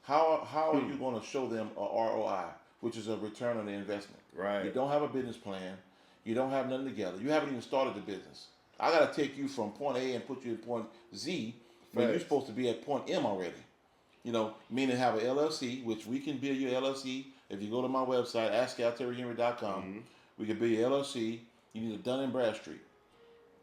How are you gonna show them a ROI, which is a return on the investment? Right. You don't have a business plan. You don't have nothing together. You haven't even started the business. I gotta take you from point A and put you in point Z when you're supposed to be at point M already. You know, meaning have an LLC, which we can build your LLC. If you go to my website, askalterrihenry.com, we can build your LLC. You need a Dun and Bradstreet.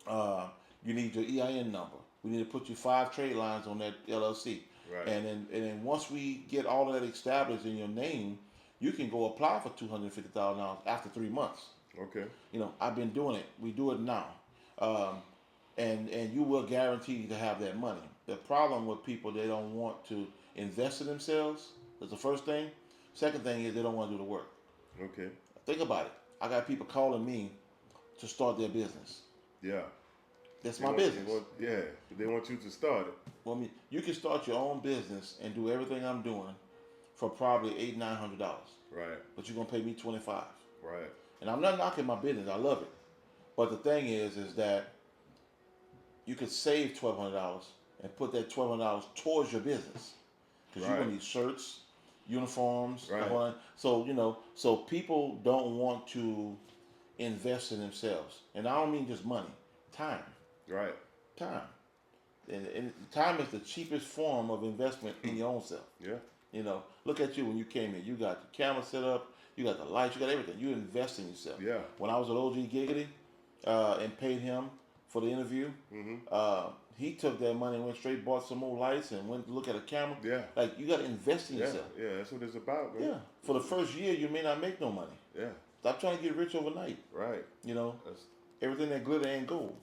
You need your EIN number. We need to put you 5 trade lines on that LLC. Right. And then once we get all of that established in your name, you can go apply for $250,000 after 3 months. Okay. You know, I've been doing it. We do it now. And you will guarantee to have that money. The problem with people, they don't want to invest in themselves. That's the first thing. Second thing is they don't want to do the work. Okay. Think about it. I got people calling me to start their business. Yeah. That's They my want- business. They want you to start it. Well, I mean, you can start your own business and do everything I'm doing for probably $800-900. Right. But you're gonna pay me $25. Right. And I'm not knocking my business. I love it. But the thing is that you could save $1,200 and put that $1,200 towards your business, because you're Right. gonna need shirts, uniforms. Right. So so people don't want to invest in themselves, and I don't mean just money, time, Right. time, and time is the cheapest form of investment in your own self. Yeah. You know, look at you when you came in. You got the camera set up, you got the lights, you got everything. You invest in yourself. Yeah. When I was at OG Giggity and paid him for the interview, he took that money and went straight, bought some more lights and went to look at a camera. Yeah. Like, you got to invest in Yeah. yourself. Yeah. That's what it's about, man. Yeah. For the first year, you may not make no money. Yeah. Stop trying to get rich overnight. Right. You know, That's everything that glitter ain't gold.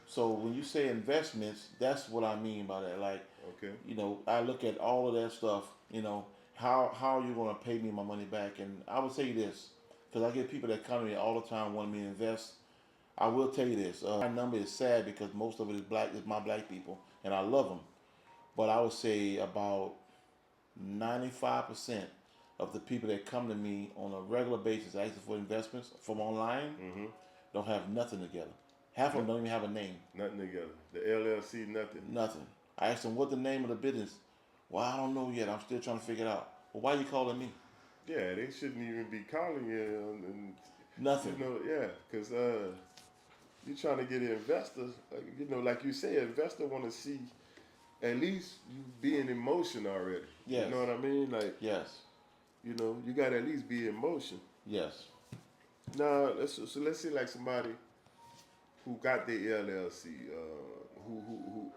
So when you say investments, that's what I mean by that. Like, okay. you know, I look at all of that stuff, you know, how are you going to pay me my money back? And I would say this, because I get people that come to me all the time wanting me to invest. I will tell you this, my number is sad because most of it is my black people, and I love them. But I would say about 95% of the people that come to me on a regular basis asking for investments from online don't have nothing together. Half of them don't even have a name. Nothing together. The LLC, nothing. Nothing. I asked them what the name of the business. Well, I don't know yet. I'm still trying to figure it out. Well, why are you calling me? Yeah, they shouldn't even be calling you. And Nothing. You know, yeah, because you're trying to get investors. You know, like you say, investor want to see at least you be in emotion already. Yes. You know what I mean? Like, Yes. you know, you got to at least be in motion. Yes. Now, let's say like somebody who got their LLC, who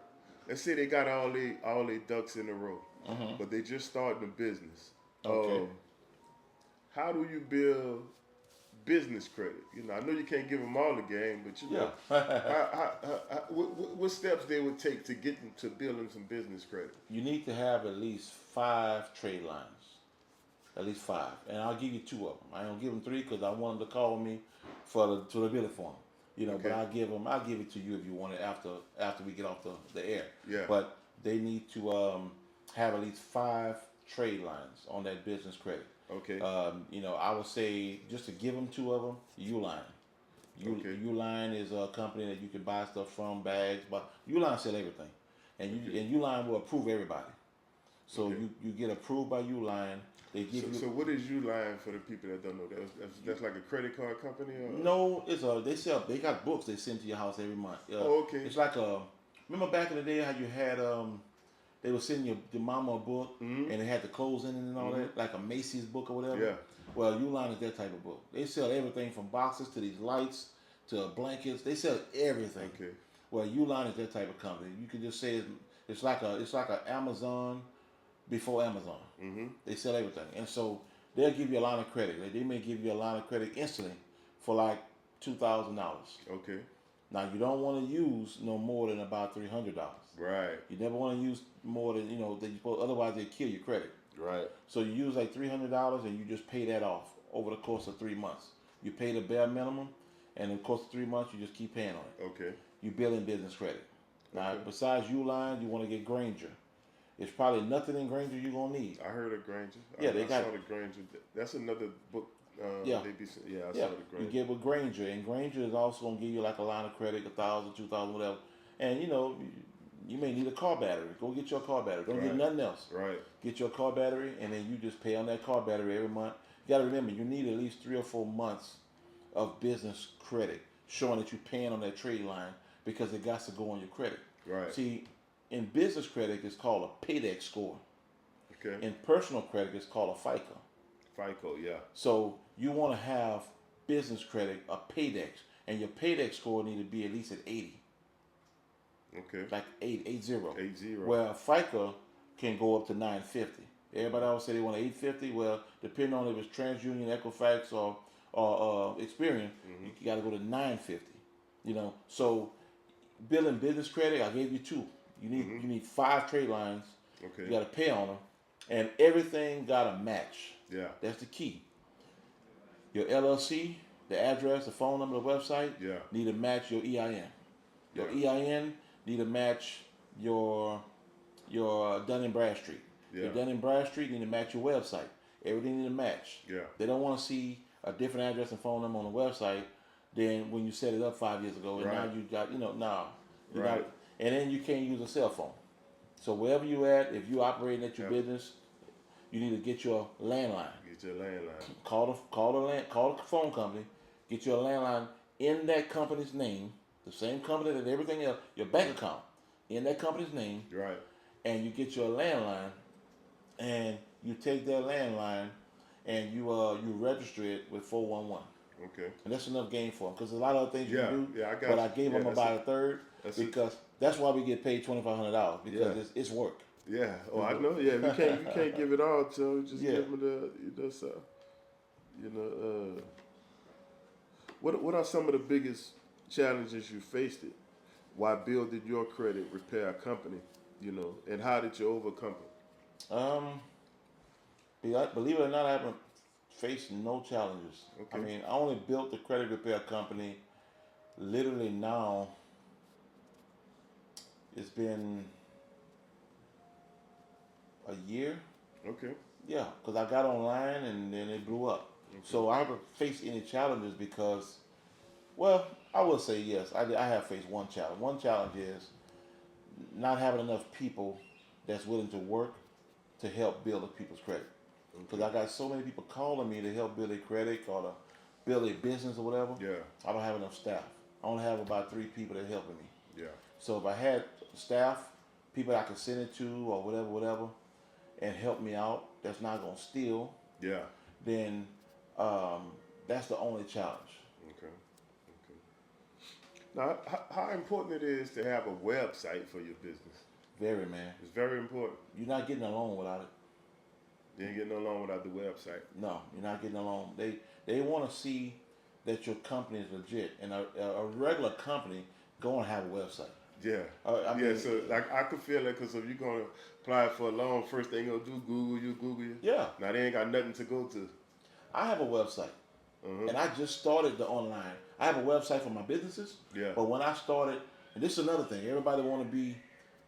let's say they got all they ducks in a row, but they just starting a business. Okay. How do you build business credit? You know, I know you can't give them all the game, but you know, what steps they would take to get them to building some business credit? You need to have at least 5 trade lines. At least 5, and I'll give you 2 of them. I don't give them 3 because I want them to call me for the bill form. You know, Okay. but I'll give it to you if you want it after we get off the air. Yeah. But they need to have at least 5 trade lines on that business credit. Okay. You know, I would say just to give them 2 of them, Uline. Okay. Uline is a company that you can buy stuff from, bags, but Uline sell everything, and Uline will approve everybody. So Okay. you get approved by Uline. They give you. So what is Uline for the people that don't know? That's like a credit card company? Or? No, they got books they send to your house every month. Oh, okay. It's like remember back in the day how you had they would send your mama a book and it had the clothes in it and all that, like a Macy's book or whatever. Yeah. Well, Uline is that type of book. They sell everything from boxes to these lights to blankets. They sell everything. Okay. Well, Uline is that type of company. You can just say it's like a Amazon before Amazon. They sell everything, and so they'll give you a line of credit. Like, they may give you a line of credit instantly for like $2,000. Okay. Now you don't want to use no more than about $300. Right. You never want to use more than otherwise they kill your credit. Right. So you use like $300 and you just pay that off over the course of 3 months. You pay the bare minimum, and in the course of 3 months you just keep paying on it. Okay. You build in business credit. Now Okay. besides Uline, you want to get Granger. It's probably nothing in Granger you're gonna need. I heard of Granger. Yeah, I they got saw the Granger. That's another book. Yeah. I saw the Granger. You get with Granger, and Granger is also gonna give you like a line of credit, 1,000, 2,000, whatever. And you know, you may need a car battery. Go get your car battery. Don't get nothing else. Right. Get your car battery, and then you just pay on that car battery every month. You gotta remember, you need at least 3 or 4 months of business credit showing that you're paying on that trade line because it got to go on your credit. Right. See, in business credit, it's called a paydex score. Okay. In personal credit, it's called a FICO. FICO, yeah. So you want to have business credit, a paydex, and your paydex score need to be at least at 80. Okay. Like 80. 80. Where FICO can go up to 950. Everybody always say they want 850. Well, depending on if it's TransUnion, Equifax, or Experian, you got to go to 950. You know, so building business credit, I gave you 2. You need 5 trade lines. Okay. You got to pay on them, and everything got to match. Yeah. That's the key. Your LLC, the address, the phone number, the website, need to match your EIN. Your EIN need to match your Dun and Bradstreet. Yeah. Your Dun and Bradstreet need to match your website. Everything need to match. Yeah. They don't want to see a different address and phone number on the website than when you set it up 5 years ago, and now you got Right. and then you can't use a cell phone. So wherever you at, if you operating at your business, you need to get your landline. Get your landline. Call the phone company. Get your landline in that company's name, the same company that everything else, your bank account in that company's name. Right. And you get your landline, and you take that landline, and you register it with 411. Okay. And that's enough game for them because there's a lot of other things you can do. Yeah, I got but you. I gave them about a third because that's why we get paid $2,500 because it's work. Yeah. Oh, I know. Yeah, you can't give it all to them. Just give them the what are some of the biggest challenges you faced while building your credit repair company? And how did you overcome it? Believe it or not, I haven't faced no challenges. Okay. I mean, I only built the credit repair company literally now. It's been a year. Okay. Yeah, because I got online and then it blew up. Okay. So I haven't faced any challenges because, well, I will say yes. I have faced one challenge. One challenge is not having enough people that's willing to work to help build people's credit. Because I got so many people calling me to help build their credit, or build a business or whatever, Yeah. I don't have enough staff. I only have about 3 people that helping me. Yeah. So if I had staff, people I could send it to or whatever, and help me out, that's not gonna steal, Yeah. then that's the only challenge. Okay. Okay. Now, how important it is to have a website for your business? Very, man. It's very important. You're not getting along without it. You ain't getting along without the website. No, you're not getting along. They want to see that your company is legit, and a regular company going to have a website. Yeah. I mean, So like I could feel it because if you're gonna apply for a loan, first thing you're gonna do Google you. Yeah. Now they ain't got nothing to go to. I have a website, and I just started the online. I have a website for my businesses. Yeah. But when I started, and this is another thing, everybody want to be,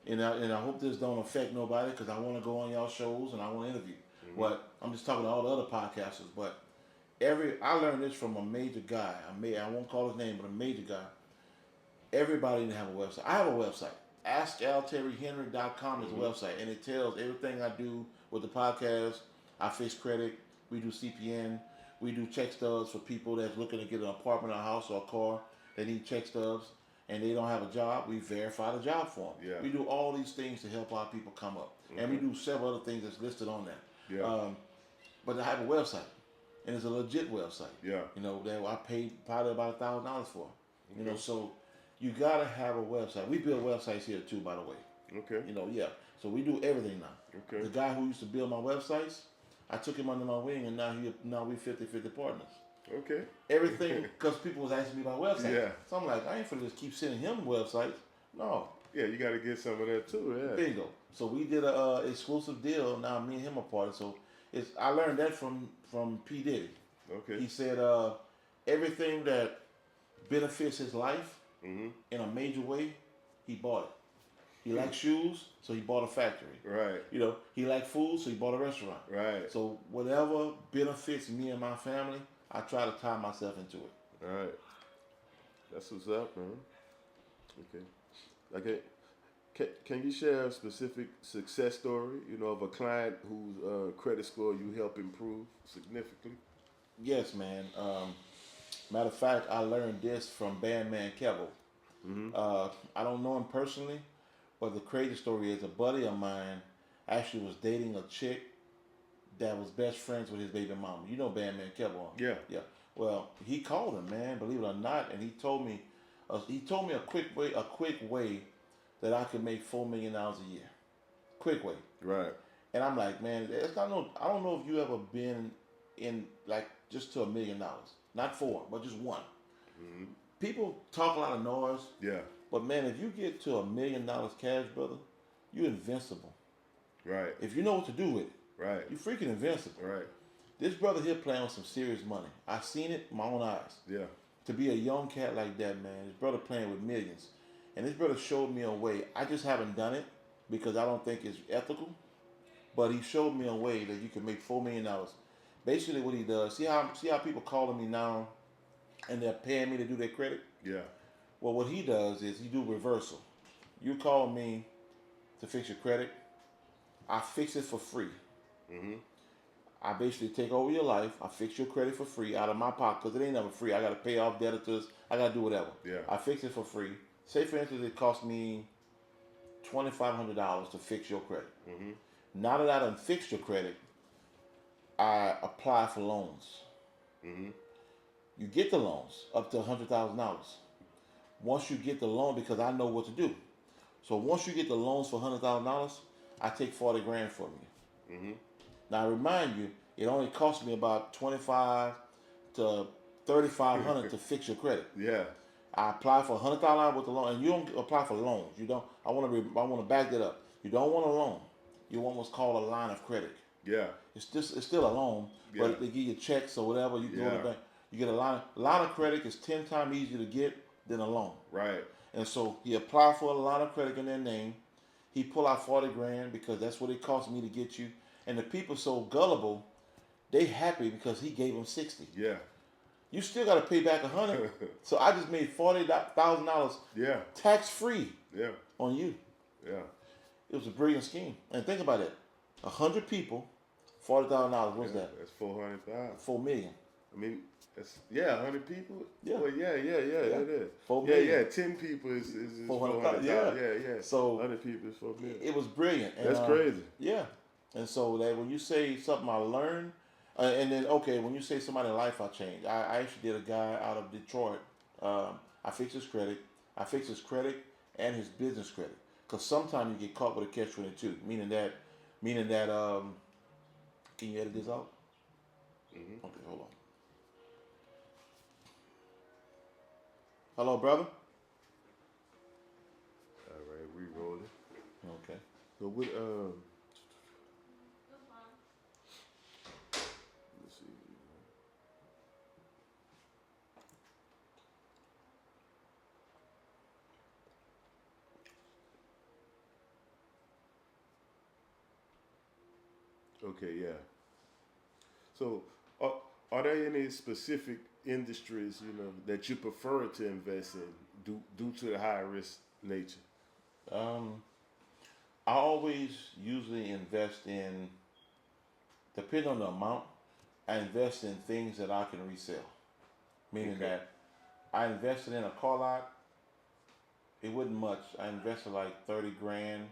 and I hope this don't affect nobody because I want to go on y'all shows and I want to interview. But I'm just talking to all the other podcasters. But I learned this from a major guy. I won't call his name, but a major guy. Everybody need to have a website. I have a website. AskAlterriHenry.com is a website, and it tells everything I do with the podcast. I fix credit. We do CPN. We do check stubs for people that's looking to get an apartment, a house, or a car. They need check stubs, and they don't have a job. We verify the job for them. Yeah. We do all these things to help our people come up, and we do several other things that's listed on that. Yeah. But I have a website, and it's a legit website. Yeah. You know, that I paid probably about $1,000 for. You know, so you gotta have a website. We build websites here too, by the way. Okay. You know, yeah. So we do everything now. Okay. The guy who used to build my websites, I took him under my wing, and now we 50-50 partners. Okay. Everything because people was asking me about websites. Yeah. So I'm like, I ain't finna just keep sending him websites. No. Yeah, you got to get some of that too. Yeah. Bingo. So we did a exclusive deal. Now me and him are part. So I learned that from P Diddy. Okay. He said everything that benefits his life in a major way, he bought it. He liked shoes, so he bought a factory. Right. You know, he liked food, so he bought a restaurant. Right. So whatever benefits me and my family, I try to tie myself into it. All right. That's what's up, man. Okay. Can you share a specific success story, of a client whose credit score you help improve significantly? Yes, man. Matter of fact, I learned this from Bandman Kevo. I don't know him personally, but the crazy story is a buddy of mine actually was dating a chick that was best friends with his baby mama. You know Bandman Kevo? Yeah. Yeah. Well, he called him, man, believe it or not, and he told me a quick way that I could make $4 million a year. Quick way. Right. And I'm like, man, it's not no. I don't know if you ever been in like just to $1 million, not 4, but just 1. People talk a lot of noise. Yeah. But man, if you get to $1 million cash, brother, you're invincible. Right. If you know what to do with it, Right. you're freaking invincible. Right. This brother here playing with some serious money. I seen it with my own eyes. Yeah. To be a young cat like that, man, his brother playing with millions. And this brother showed me a way. I just haven't done it because I don't think it's ethical. But he showed me a way that you can make $4 million. Basically what he does, see how people calling me now and they're paying me to do their credit? Yeah. Well, what he does is he do reversal. You call me to fix your credit. I fix it for free. I basically take over your life. I fix your credit for free out of my pocket because it ain't never free. I got to pay off debtors. I got to do whatever. Yeah. I fix it for free. Say, for instance, it cost me $2,500 to fix your credit. Now that I done fixed your credit, I apply for loans. You get the loans up to $100,000. Once you get the loan, because I know what to do. So once you get the loans for $100,000, I take 40 grand from you. Now I remind you, it only cost me about $2,500 to $3,500 to fix your credit. Yeah. I apply for $100,000 with the loan, and you don't apply for loans. You don't. I want to back that up. You don't want a loan. You want what's called a line of credit. Yeah. It's still a loan, Yeah. but they give you checks or whatever. You go to Yeah. the bank. You get a line of credit is 10 times easier to get than a loan. Right. And so he applied for a line of credit in their name. He pulled out 40 grand because that's what it cost me to get you. And the people so gullible, they happy because he gave them 60. Yeah. You still got to pay back 100. So I just made $40,000 Yeah. tax free Yeah. on you. Yeah. It was a brilliant scheme. And think about it: 100 people, $40,000. What's that? That's 400,000. $4 million. I mean, that's, 100 people. Yeah. Well, yeah, it is. 4 Yeah, million. 10 people is 400,000. 400,000. Yeah. So 100 people is 4 million. it was brilliant. And, That's crazy. Yeah. And so that when you say something I learned, and then okay, when you say somebody's life I changed, I actually did a guy out of Detroit. I fixed his credit. I fixed his credit and his business credit. Because sometimes you get caught with a catch-22, meaning that, can you edit this out? Mm-hmm. Okay, hold on. Hello, brother. All right, we rolling. Okay. So what? Let's see. Okay, yeah. So, are there any specific industries that you prefer to invest in due to the high risk nature? Um, I always usually invest in, depending on the amount, I invest in things that I can resell. Meaning Okay. that I invested in a car lot. It wasn't much. I invested like 30 grand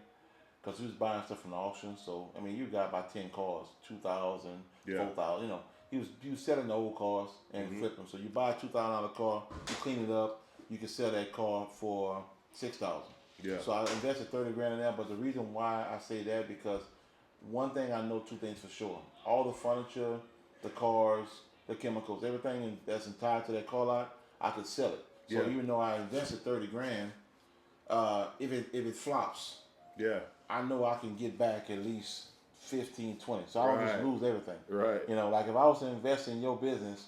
because we was buying stuff from the auction. So I mean, you got about 10 cars, 2,000, Yeah. 4,000. You know, he was selling the old cars and flip them. So you buy a $2,000 car, you clean it up, you can sell that car for 6,000. Yeah. So I invested 30 grand in that. But the reason why I say that because one thing I know, two things for sure: all the furniture, the cars, the chemicals, everything that's tied to that car lot, I could sell it. So Yeah. even though I invested 30 grand, if it flops, Yeah. I know I can get back at least 15, 20. So I don't just Right. lose everything. Right. You know, like if I was to invest in your business,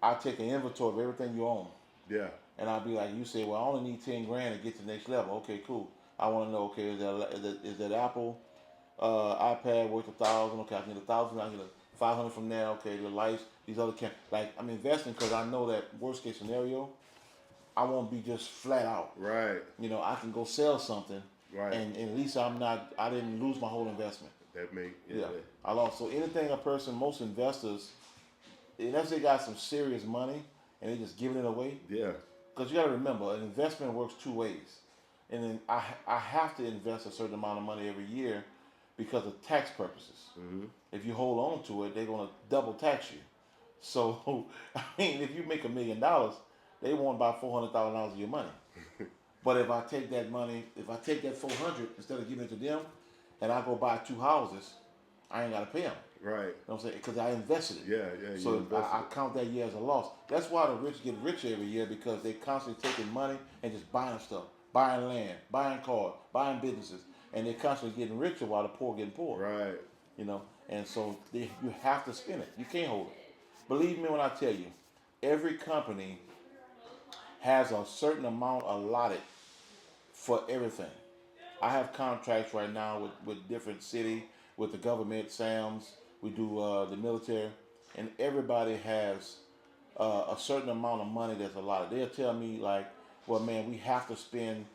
I'd take an inventory of everything you own. Yeah. And I'd be like, you say, well, I only need 10 grand to get to the next level. Okay, cool. I want to know, okay, is that Apple iPad worth 1,000? Okay, I can get 1,000. I can get 500 from there. Okay, the lights, these other like I'm investing because I know that worst case scenario, I won't be just flat out. Right. You know, I can go sell something, Right. and at least I didn't lose my whole investment. That make Yeah, I lost. So anything most investors, unless they got some serious money and they just giving it away, Yeah. because you got to remember, an investment works two ways. And then I have to invest a certain amount of money every year because of tax purposes. Mm-hmm. If you hold on to it, they're going to double tax you. So, I mean, if you make $1 million, they want about $400,000 of your money. But if I take that money, if I take that 400 instead of giving it to them, and I go buy 2 houses, I ain't got to pay them. Right. You know what I'm saying? Because I invested it. Yeah. So you invested I count that year as a loss. That's why the rich get richer every year because they constantly taking money and just buying stuff, buying land, buying cars, buying businesses, and they're constantly getting richer while the poor getting poor. Right. You know, and so you have to spend it. You can't hold it. Believe me when I tell you, every company has a certain amount allotted for everything. I have contracts right now with different city, with the government, SAMs. We do the military, and everybody has a certain amount of money that's allotted. They'll tell me like, well, man, we have to spend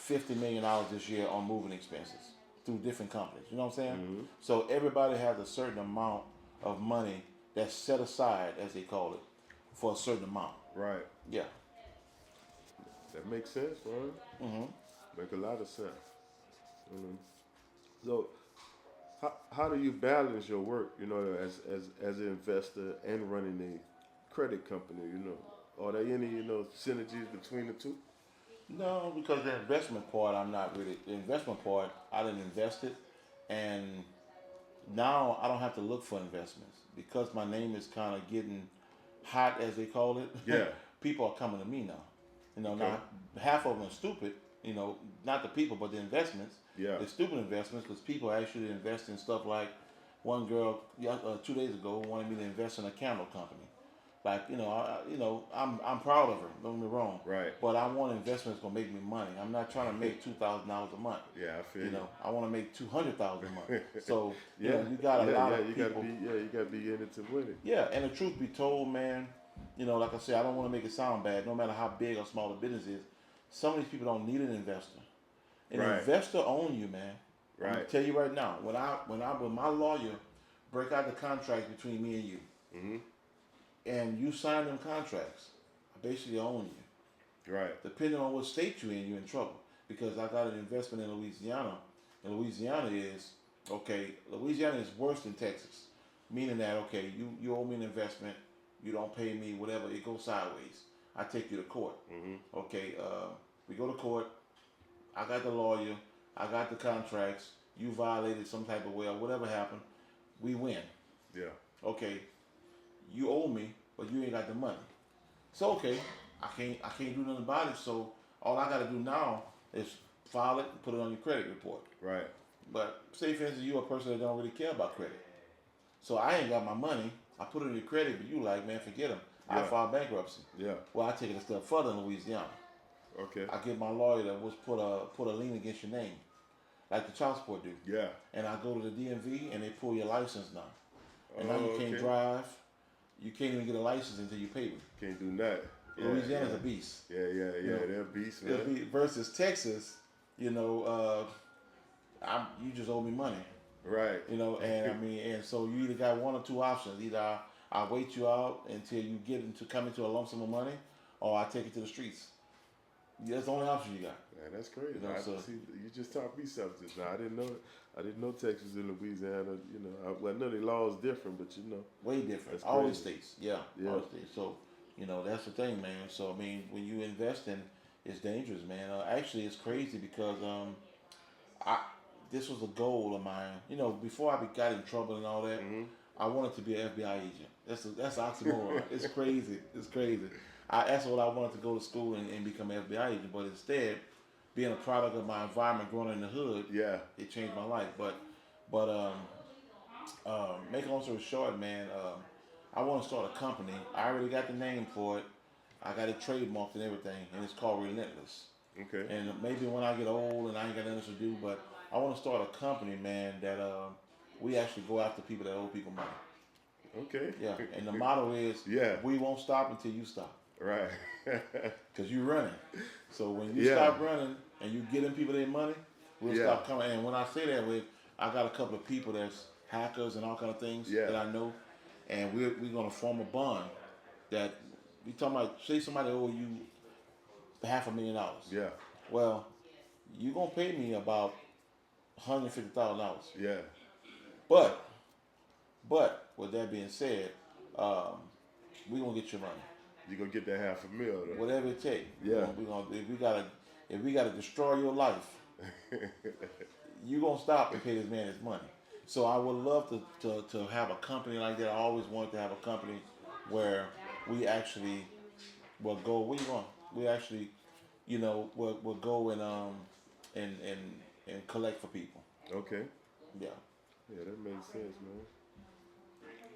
$50 million this year on moving expenses through different companies. You know what I'm saying? Mm-hmm. So everybody has a certain amount of money that's set aside, as they call it, for a certain amount. Right. Yeah. That makes sense, man. Mm-hmm. Make a lot of sense. Mm-hmm. So, how do you balance your work? As an investor and running a credit company. Are there any synergies between the two? No, because the investment part, I'm not really. The investment part, I didn't invest it, and now I don't have to look for investments because my name is kind of getting hot, as they call it. Yeah. People are coming to me now. Okay. Now half of them are stupid. Not the people, but the investments. Yeah. They're stupid investments because people actually invest in stuff like one girl 2 days ago wanted me to invest in a candle company. Like I'm proud of her. Don't get me wrong. Right. But I want investments gonna make me money. I'm not trying to make $2,000 a month. Yeah, I feel you. I want to make $200,000 a month. So Yeah. you got a lot of you people. you gotta be in it to win it. Yeah, and the truth be told, man, like I said, I don't want to make it sound bad. No matter how big or small the business is, some of these people don't need an investor. An Right. investor own you, man. I'm Right. gonna tell you right now. When my lawyer break out the contract between me and you, Mm-hmm. and you sign them contracts, I basically own you. Right. Depending on what state you're in trouble. Because I got an investment in Louisiana, and Louisiana is worse than Texas, meaning that you owe me an investment, you don't pay me, whatever, it goes sideways. I take you to court. We go to court. I got the lawyer, I got the contracts. You violated some type of way or whatever happened, we win. Yeah. Okay, you owe me, but you ain't got the money. So I can't do nothing about it. So all I got to do now is file it and put it on your credit report. Right. But say for instance you're a person that don't really care about credit. So I ain't got my money. I put it in your credit, but you like, man, forget them. I file bankruptcy. Yeah. Well, I take it a step further in Louisiana. Okay. I get my lawyer to put a lien against your name, like the child support do. Yeah. And I go to the DMV and they pull your license now. And now you can't drive. You can't even get a license until you pay me. Can't do that. Louisiana's a beast. Yeah. They're beasts, man. Versus Texas, you just owe me money. Right. And so you either got one or two options. Either I wait you out until you come into a lump sum of money, or I take it to the streets. That's the only option you got. Man, that's crazy. So, you just taught me something just now. I didn't know Texas and Louisiana. I know the law is different, but way different. All all the states, all the states. So that's the thing, man. So when you invest in, it's dangerous, man. Actually, it's crazy because this was a goal of mine. Before I got in trouble and all that, I wanted to be an FBI agent. That's oxymoron. It's crazy. It's crazy. That's what I wanted to go to school and become an FBI agent. But instead, being a product of my environment growing in the hood, it changed my life. But make a long story short, man, I want to start a company. I already got the name for it. I got it trademarked and everything, and it's called Relentless. Okay. And maybe when I get old and I ain't got nothing to do, but I want to start a company, man, that we actually go after people that owe people money. Okay. Yeah, and the motto is, we won't stop until you stop. Right. Because you're running. So when you stop running and you getting people their money, we'll stop coming. And when I say that, I got a couple of people that's hackers and all kind of things that I know, and we're going to form a bond that we talking about. Say somebody owe you $500,000. Yeah. Well, you're going to pay me about $150,000. Yeah. But with that being said, we're going to get your money. You're gonna get that $500,000 though. Whatever it takes. Yeah. If we gotta destroy your life, you're gonna stop and pay this man his money. So I would love to have a company like that. I always wanted to have a company where we actually will go. Where you going? We actually, will go and collect for people. Okay. Yeah. Yeah, that makes sense, man.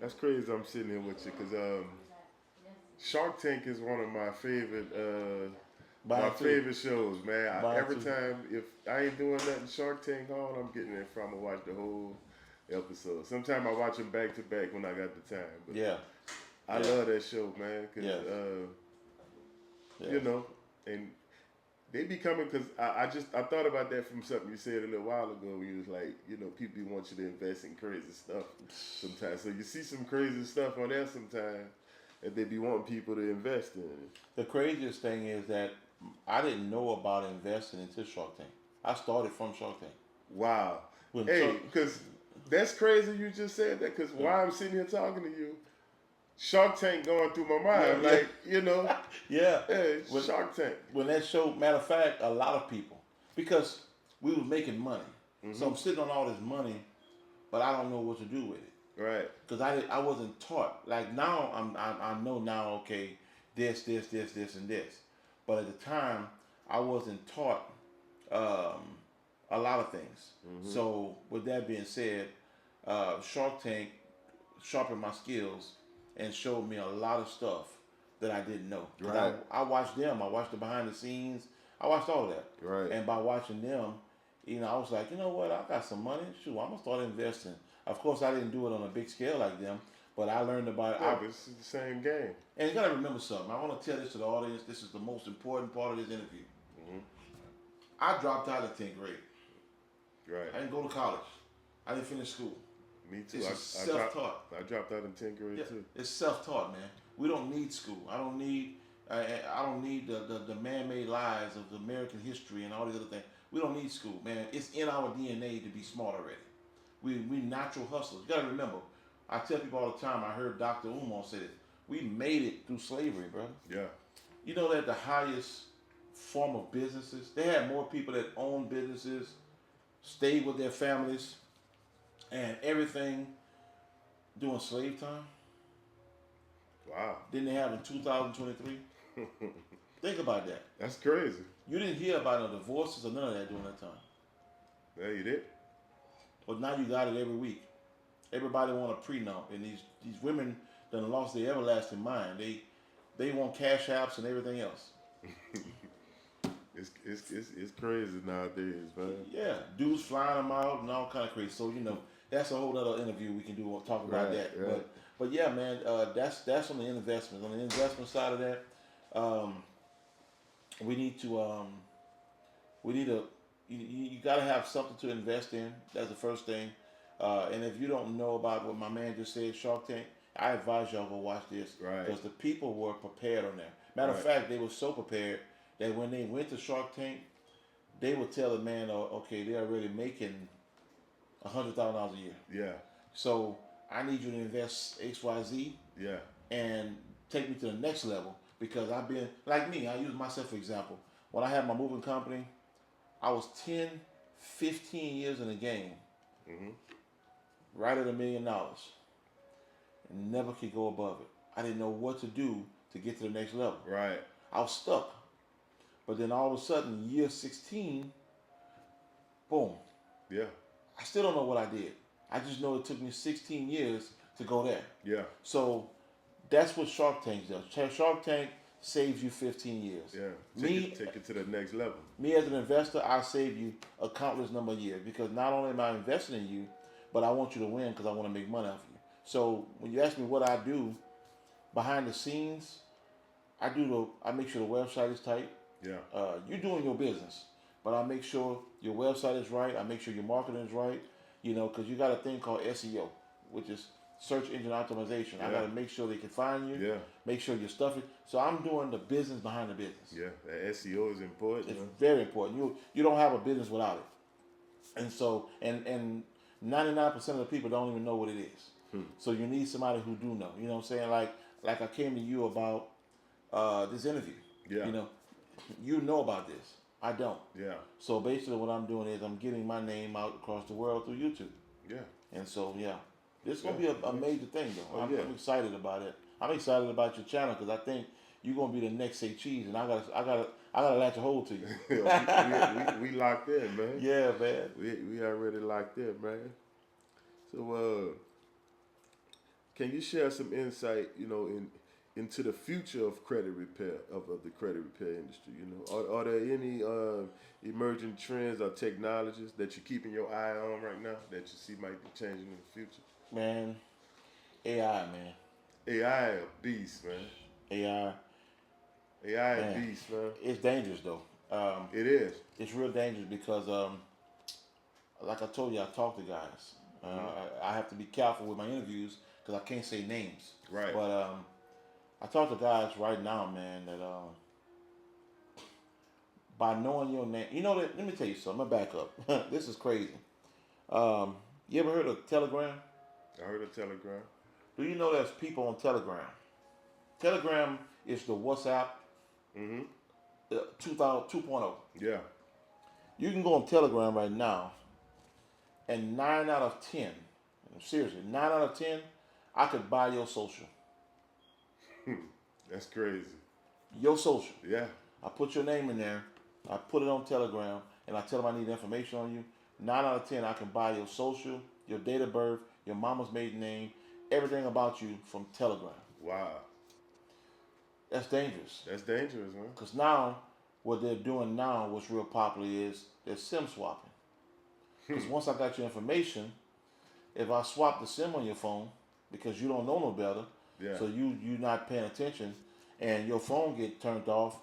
That's crazy. I'm sitting here with you because Shark Tank is one of my favorite favorite shows, man. Every time if I ain't doing nothing Shark Tank on, I'm getting in front and watch the whole episode. Sometimes I watch them back to back when I got the time. But I love that show, man. Cause and they be coming because I thought about that from something you said a little while ago. Where you was like, people want you to invest in crazy stuff sometimes. So you see some crazy stuff on there sometimes that they be wanting people to invest in. The craziest thing is that I didn't know about investing until Shark Tank. I started from Shark Tank. Wow. Because that's crazy you just said that, because while I'm sitting here talking to you, Shark Tank going through my mind. Shark Tank. When that show, matter of fact, a lot of people, because we was making money. So I'm sitting on all this money, but I don't know what to do with it. Right. Because I wasn't taught. Like now, I know now, okay, this, and this. But at the time, I wasn't taught a lot of things. So with that being said, Shark Tank sharpened my skills and showed me a lot of stuff that I didn't know. Right. I watched them. I watched the behind the scenes. I watched all of that. Right. And by watching them, I was like, you know what? I got some money. Shoot, I'm gonna start investing. Of course, I didn't do it on a big scale like them, but I learned about it. Yeah, this is the same game. And you gotta remember something. I want to tell this to the audience. This is the most important part of this interview. I dropped out of 10th grade. Right. I didn't go to college. I didn't finish school. Me too. It's self-taught. I dropped out in 10th grade too. It's self-taught, man. We don't need school. I don't need the man-made lies of the American history and all these other things. We don't need school, man. It's in our DNA to be smart already. We natural hustlers. You gotta remember. I tell people all the time. I heard Dr. Umar say this. We made it through slavery, brother. Yeah. You know that the highest form of businesses, they had more people that owned businesses, stayed with their families, and everything during slave time. Wow. Than they have in 2023. Think about that. That's crazy. You didn't hear about no divorces or none of that during that time. Yeah, you did. But now you got it every week. Everybody want a prenup, and these women done lost their everlasting mind. They want cash apps and everything else. It's crazy nowadays, man. Yeah, dudes flying them out and all kind of crazy. So that's a whole other interview we can do. We'll talk about that. Right. But yeah, man, that's on the investment. On the investment side of that, we need to you got to have something to invest in. That's the first thing. And if you don't know about what my man just said, Shark Tank, I advise y'all go watch this. Right. Because the people were prepared on there. Matter of fact, they were so prepared that when they went to Shark Tank, they would tell the man, okay, they're already making $100,000 a year. Yeah. So I need you to invest XYZ Yeah. and take me to the next level, because I've been, like me, I use myself for example. When I had my moving company, I was 10, 15 years in the game, right at $1 million, and never could go above it. I didn't know what to do to get to the next level. Right. I was stuck. But then all of a sudden, year 16, boom. Yeah. I still don't know what I did. I just know it took me 16 years to go there. Yeah. So that's what Shark Tank does. Shark Tank saves you 15 years. Yeah. Take it to the next level. Me as an investor, I save you a countless number of years, because not only am I investing in you, but I want you to win because I want to make money off you. So when you ask me what I do behind the scenes, I make sure the website is tight. Yeah. You're doing your business, but I make sure your website is right. I make sure your marketing is right. Because you got a thing called SEO, which is search engine optimization. Yeah. I got to make sure they can find you. Yeah. Make sure your stuff is. So I'm doing the business behind the business. Yeah. That SEO is important. It's very important. You don't have a business without it. And so and 99% of the people don't even know what it is. So you need somebody who do know. You know what I'm saying? Like I came to you about this interview. Yeah. You know about this. I don't. Yeah. So basically what I'm doing is I'm getting my name out across the world through YouTube. Yeah. And so, this is going to be a major thing, though. I'm excited about it. I'm excited about your channel because I think you're going to be the next Say Cheese, and I gotta latch a hold to you. we locked in, man. Yeah, man. We already locked in, man. So, can you share some insight, into the future of credit repair, of the credit repair industry? Are there any emerging trends or technologies that you're keeping your eye on right now that you see might be changing in the future? Man, AI, man. AI a beast, man. AI a beast, man. It's dangerous, though. It is. It's real dangerous because, like I told you, I talk to guys. I have to be careful with my interviews because I can't say names. Right. But I talk to guys right now, man, that by knowing your name, let me tell you something. I'm gonna back up. This is crazy. You ever heard of Telegram? I heard of Telegram. Do you know there's people on Telegram? Telegram is the WhatsApp 2.0. Yeah. You can go on Telegram right now, and 9 out of 10, seriously, 9 out of 10, I could buy your social. That's crazy. Your social. Yeah. I put your name in there. I put it on Telegram, and I tell them I need information on you. 9 out of 10, I can buy your social, your date of birth, your mama's maiden name, everything about you from Telegram. Wow. That's dangerous. That's dangerous, man. Because now, what they're doing now, what's real popular is they're SIM swapping. Because once I got your information, if I swap the SIM on your phone, because you don't know no better, so you're not paying attention, and your phone get turned off,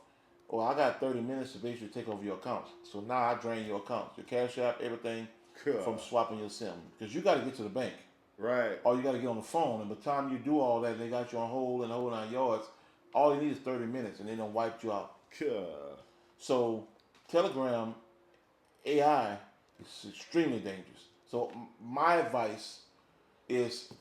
I got 30 minutes to basically take over your account. So now I drain your account, your Cash App, everything from swapping your SIM. Because you got to get to the bank. Right. Or you got to get on the phone, and by the time you do all that, they got you on hold and whole 9 yards. All you need is 30 minutes, and they done wiped you out. God. So Telegram AI is extremely dangerous. So my advice is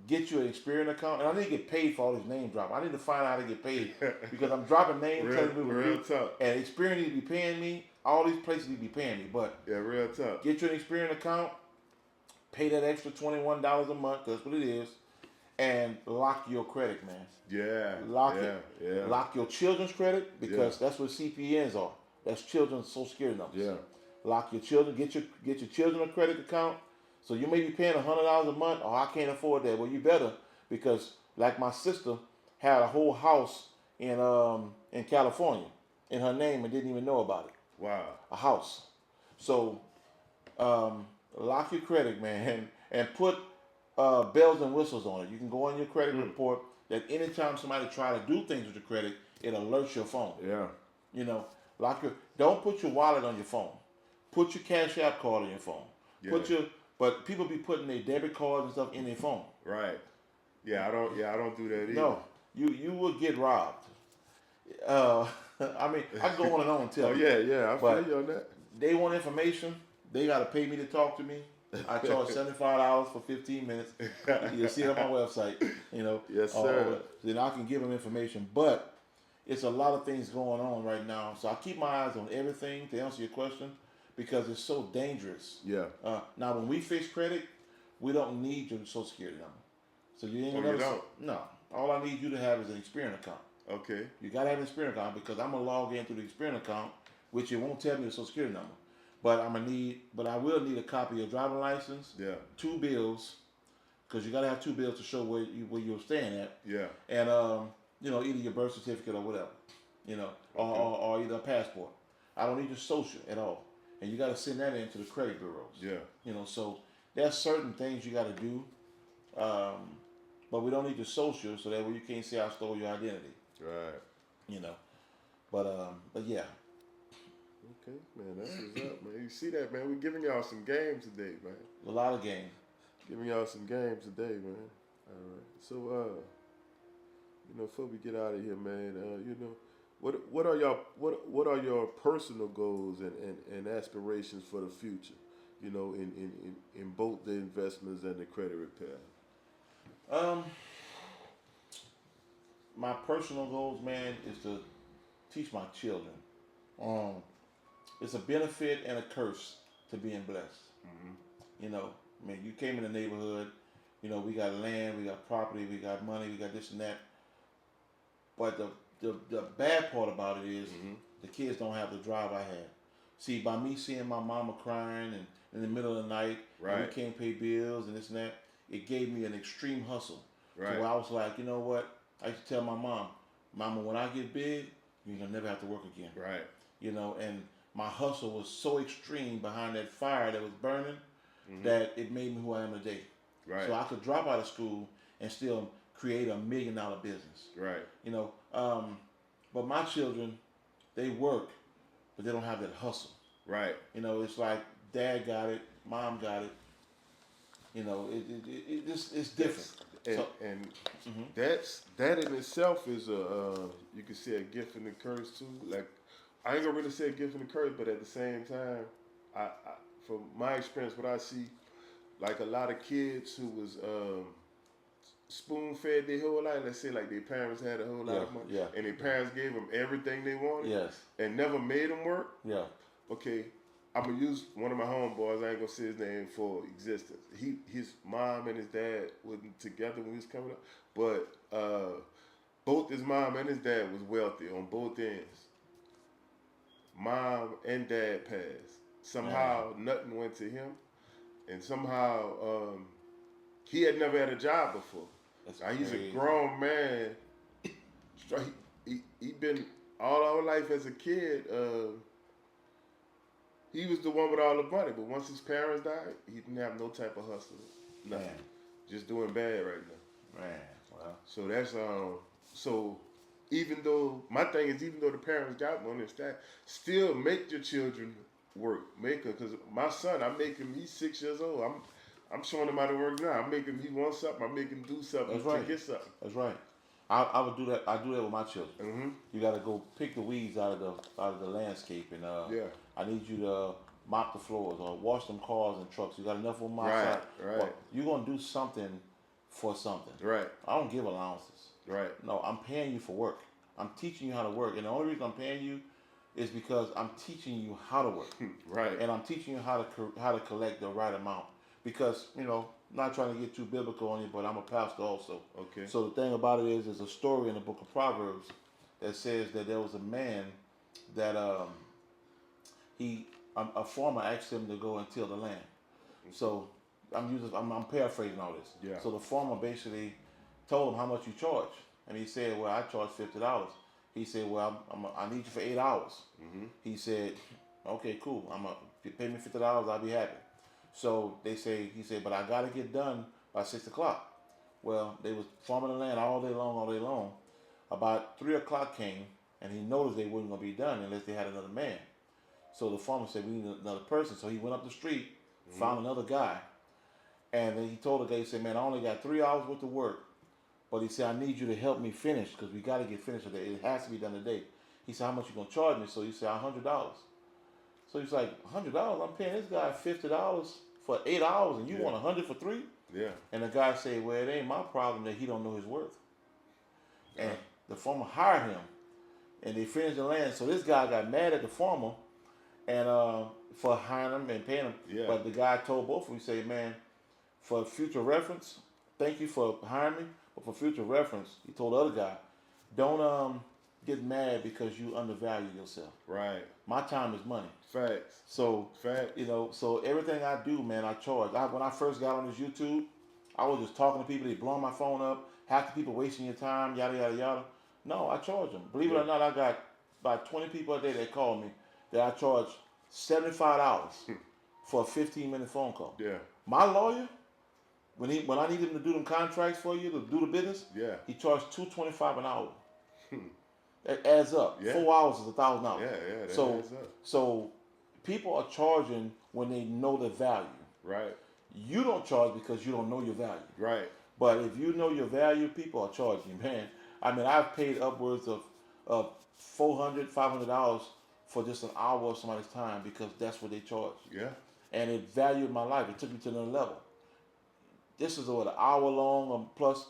get you an Experian account, and I need to get paid for all these name dropping. I need to find out how to get paid because I'm dropping names, telling people real tough. and Experian need to be paying me. All these places need to be paying me, but Yeah, real tough. get you an Experian account, pay that extra $21 a month. That's what it is, and lock your credit, man. Yeah. Lock yeah, it. Yeah. Lock your children's credit because that's what CPNs are. That's children's Social Security numbers. Yeah. Lock your children. Get your children a credit account. So you may be paying $100 a month. Oh, I can't afford that. Well, you better, because like my sister had a whole house in California in her name and didn't even know about it. Wow. A house. So lock your credit, man, and put bells and whistles on it. You can go on your credit report that anytime somebody try to do things with your credit, it alerts your phone. Yeah. You know, don't put your wallet on your phone. Put your Cash App card on your phone. Yeah. But people be putting their debit cards and stuff in their phone. Right. Yeah, I don't do that either. No, you will get robbed. I mean, I go on and on and tell you. Yeah, I feel you on that. They want information. They got to pay me to talk to me. I charge $75 for 15 minutes. You'll see it on my website. You know. Yes, sir. Then I can give them information. But it's a lot of things going on right now. So I keep my eyes on everything to answer your question because it's so dangerous. Yeah. Now, when we fix credit, we don't need your Social Security number. So you ain't you don't? No. All I need you to have is an Experian account. Okay. You gotta have an Experian account because I'm gonna log in through the Experian account, which it won't tell me the Social Security number. But I will need a copy of your driving license. Yeah. 2 bills, because you gotta have 2 bills to show where you're staying at. Yeah. And either your birth certificate or whatever, or either a passport. I don't need your social at all, and you gotta send that in to the credit bureaus. Yeah. So there's certain things you gotta do, but we don't need your social, so that way you can't say I stole your identity. Right. But yeah. Okay, man, that's what's up, man. You see that, man? We're giving y'all some games today, man. A lot of game. Giving y'all some games today, man. All right. So, before we get out of here, man, what are your personal goals and aspirations for the future? In both the investments and the credit repair. My personal goals, man, is to teach my children. It's a benefit and a curse to being blessed. Mm-hmm. You came in the neighborhood, we got land, we got property, we got money, we got this and that. But the bad part about it is the kids don't have the drive I had. See, by me seeing my mama crying and in the middle of the night, and we can't pay bills and this and that, it gave me an extreme hustle. Right. So I was like, you know what? I used to tell my mom, Mama, when I get big, you're gonna never have to work again. Right. And my hustle was so extreme behind that fire that was burning that it made me who I am today. Right. So I could drop out of school and still create $1 million business. Right. But my children, they work, but they don't have that hustle. Right. It's like dad got it, mom got it. It's different. And that in itself is you could say a gift and a curse too. Like, I ain't gonna really say a gift and a curse, but at the same time, I from my experience, what I see, like a lot of kids who was spoon fed their whole life. Let's say like their parents had a whole lot of money, and their parents gave them everything they wanted, and never made them work. Yeah. Okay. I'm gonna use one of my homeboys. I ain't gonna say his name for existence. His mom and his dad wasn't together when he was coming up, but both his mom and his dad was wealthy on both ends. Mom and dad passed. Somehow nothing went to him, and somehow he had never had a job before. He's a grown man. He been all our life as a kid. He was the one with all the money, but once his parents died, he didn't have no type of hustle, nothing. Man. Just doing bad right now. Man, wow. So that's so even though the parents got money and stuff, still make your children work, make them. Because my son, I make him. He's 6 years old. I'm showing him how to work now. I'm making, he wants something, I make him do something That's right. to get something. That's right. I would do that. I do that with my children. Mm-hmm. You got to go pick the weeds out of the landscape, and I need you to mop the floors or wash them cars and trucks. You got enough of them outside. Right. Well, you're gonna do something for something. Right. I don't give allowances. Right. No, I'm paying you for work. I'm teaching you how to work, and the only reason I'm paying you is because I'm teaching you how to work. Right. And I'm teaching you how to collect the right amount. Because, you know, not trying to get too biblical on you, but I'm a pastor also. Okay. So the thing about it is, there's a story in the book of Proverbs that says that there was a man that a farmer asked him to go and till the land. So I'm paraphrasing all this. Yeah. So the farmer basically told him how much you charge, and he said, "Well, I charge $50." He said, "Well, I need you for 8 hours." Mm-hmm. He said, "Okay, cool. If you pay me $50, I'll be happy." So he said, "But I got to get done by 6 o'clock." Well, they was farming the land all day long. About 3 o'clock came, and he noticed they wasn't going to be done unless they had another man. So the farmer said, "We need another person." So he went up the street, found another guy, and then he told the guy, he said, "Man, I only got 3 hours worth of work, but he said, I need you to help me finish because we got to get finished today. It has to be done today." He said, "How much you going to charge me?" So he said, $100. So he's like, $100? I'm paying this guy $50 for 8 hours, and you want 100 for 3? Yeah. And the guy said, "Well, it ain't my problem that he don't know his worth." And the farmer hired him, and they finished the land. So this guy got mad at the farmer, and for hiring him and paying him. Yeah. But the guy told both of them, he said, "Man, for future reference, thank you for hiring me, but for future reference," he told the other guy, "don't get mad because you undervalue yourself. Right. My time is money." Facts. So, Facts. you know, so everything I do, man, I charge. When I first got on this YouTube, I was just talking to people. They blowing my phone up. Half the people wasting your time, yada, yada, yada. No, I charge them. Believe it or not, I got about 20 people a day that call me that I charge $75 for a 15-minute phone call. Yeah. My lawyer, when I need him to do them contracts for you, to do the business, Yeah. he charged $225 an hour. That adds up. Yeah. 4 hours is $1,000. Yeah. That So, adds up. so people are charging when they know the value. Right. You don't charge because you don't know your value. Right. But if you know your value, people are charging you, man. I mean, I've paid upwards of $400, $500 for just an hour of somebody's time because that's what they charge. Yeah. And it valued my life. It took me to another level. This is an hour-long plus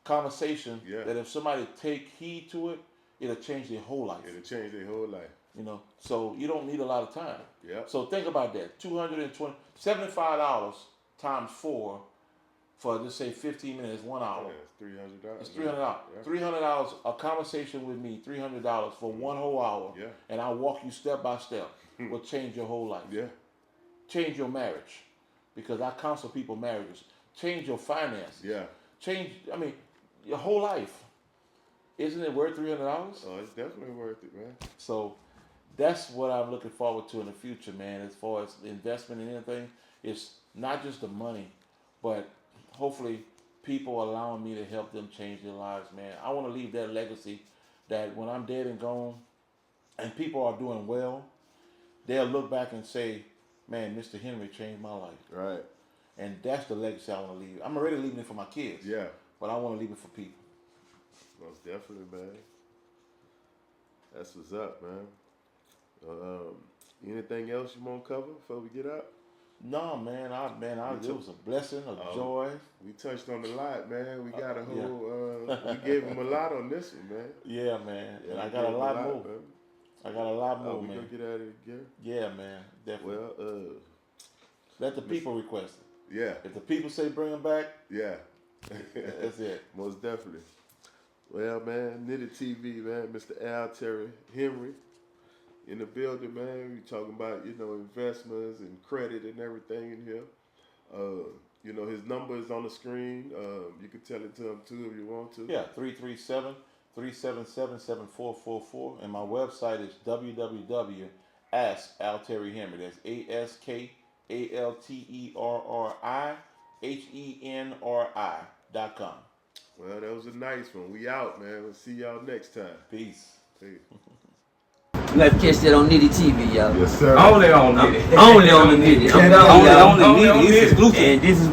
conversation that if somebody take heed to it, it'll change their whole life. It'll change their whole life. You know, so you don't need a lot of time. Yeah. So think about that. $75 times 4 for just say 15 minutes, 1 hour. Yeah, it's $300. It's $300. $300 a conversation with me. $300 for 1 whole hour. Yeah. And I walk you step by step. Will change your whole life. Yeah. Change your marriage, because I counsel people marriages. Change your finances. Yeah. Change. I mean, your whole life. Isn't it worth $300? Oh, it's definitely worth it, man. So that's what I'm looking forward to in the future, man. As far as investment in anything, it's not just the money, but hopefully people allowing me to help them change their lives, man. I want to leave that legacy that when I'm dead and gone and people are doing well, they'll look back and say, "Man, Mr. Henry changed my life." Right. And that's the legacy I want to leave. I'm already leaving it for my kids. Yeah. But I want to leave it for people. Most definitely, man. That's what's up, man. Anything else you want to cover before we get out? No, man. It was a blessing, a joy. We touched on a lot, man. We got a whole. We gave him a lot on this one, man. Yeah, man. Yeah, And I we got a gave him lot more. man. I got a lot more, We man. gonna get at it again. Yeah, man. Definitely. Well, Let the people request it. yeah, If the people say bring them back, yeah. that's it. Most definitely. Well, man, Knitted TV, man, Mr. Alterri, Henri, in the building, man. We talking about, investments and credit and everything in here. His number is on the screen. You can tell it to him too if you want to. Yeah, 337-377-7444. And my website is www.askalterrihenry. That's ASKALTERRIHENRI.com. Well, that was a nice one. We out, man. We'll see y'all next time. Peace. Peace. You have to catch that on Nitty TV, y'all. Yes, sir. Only on Nitty. Only on the Nitty. I'm telling y'all, Only on Nitty. and this is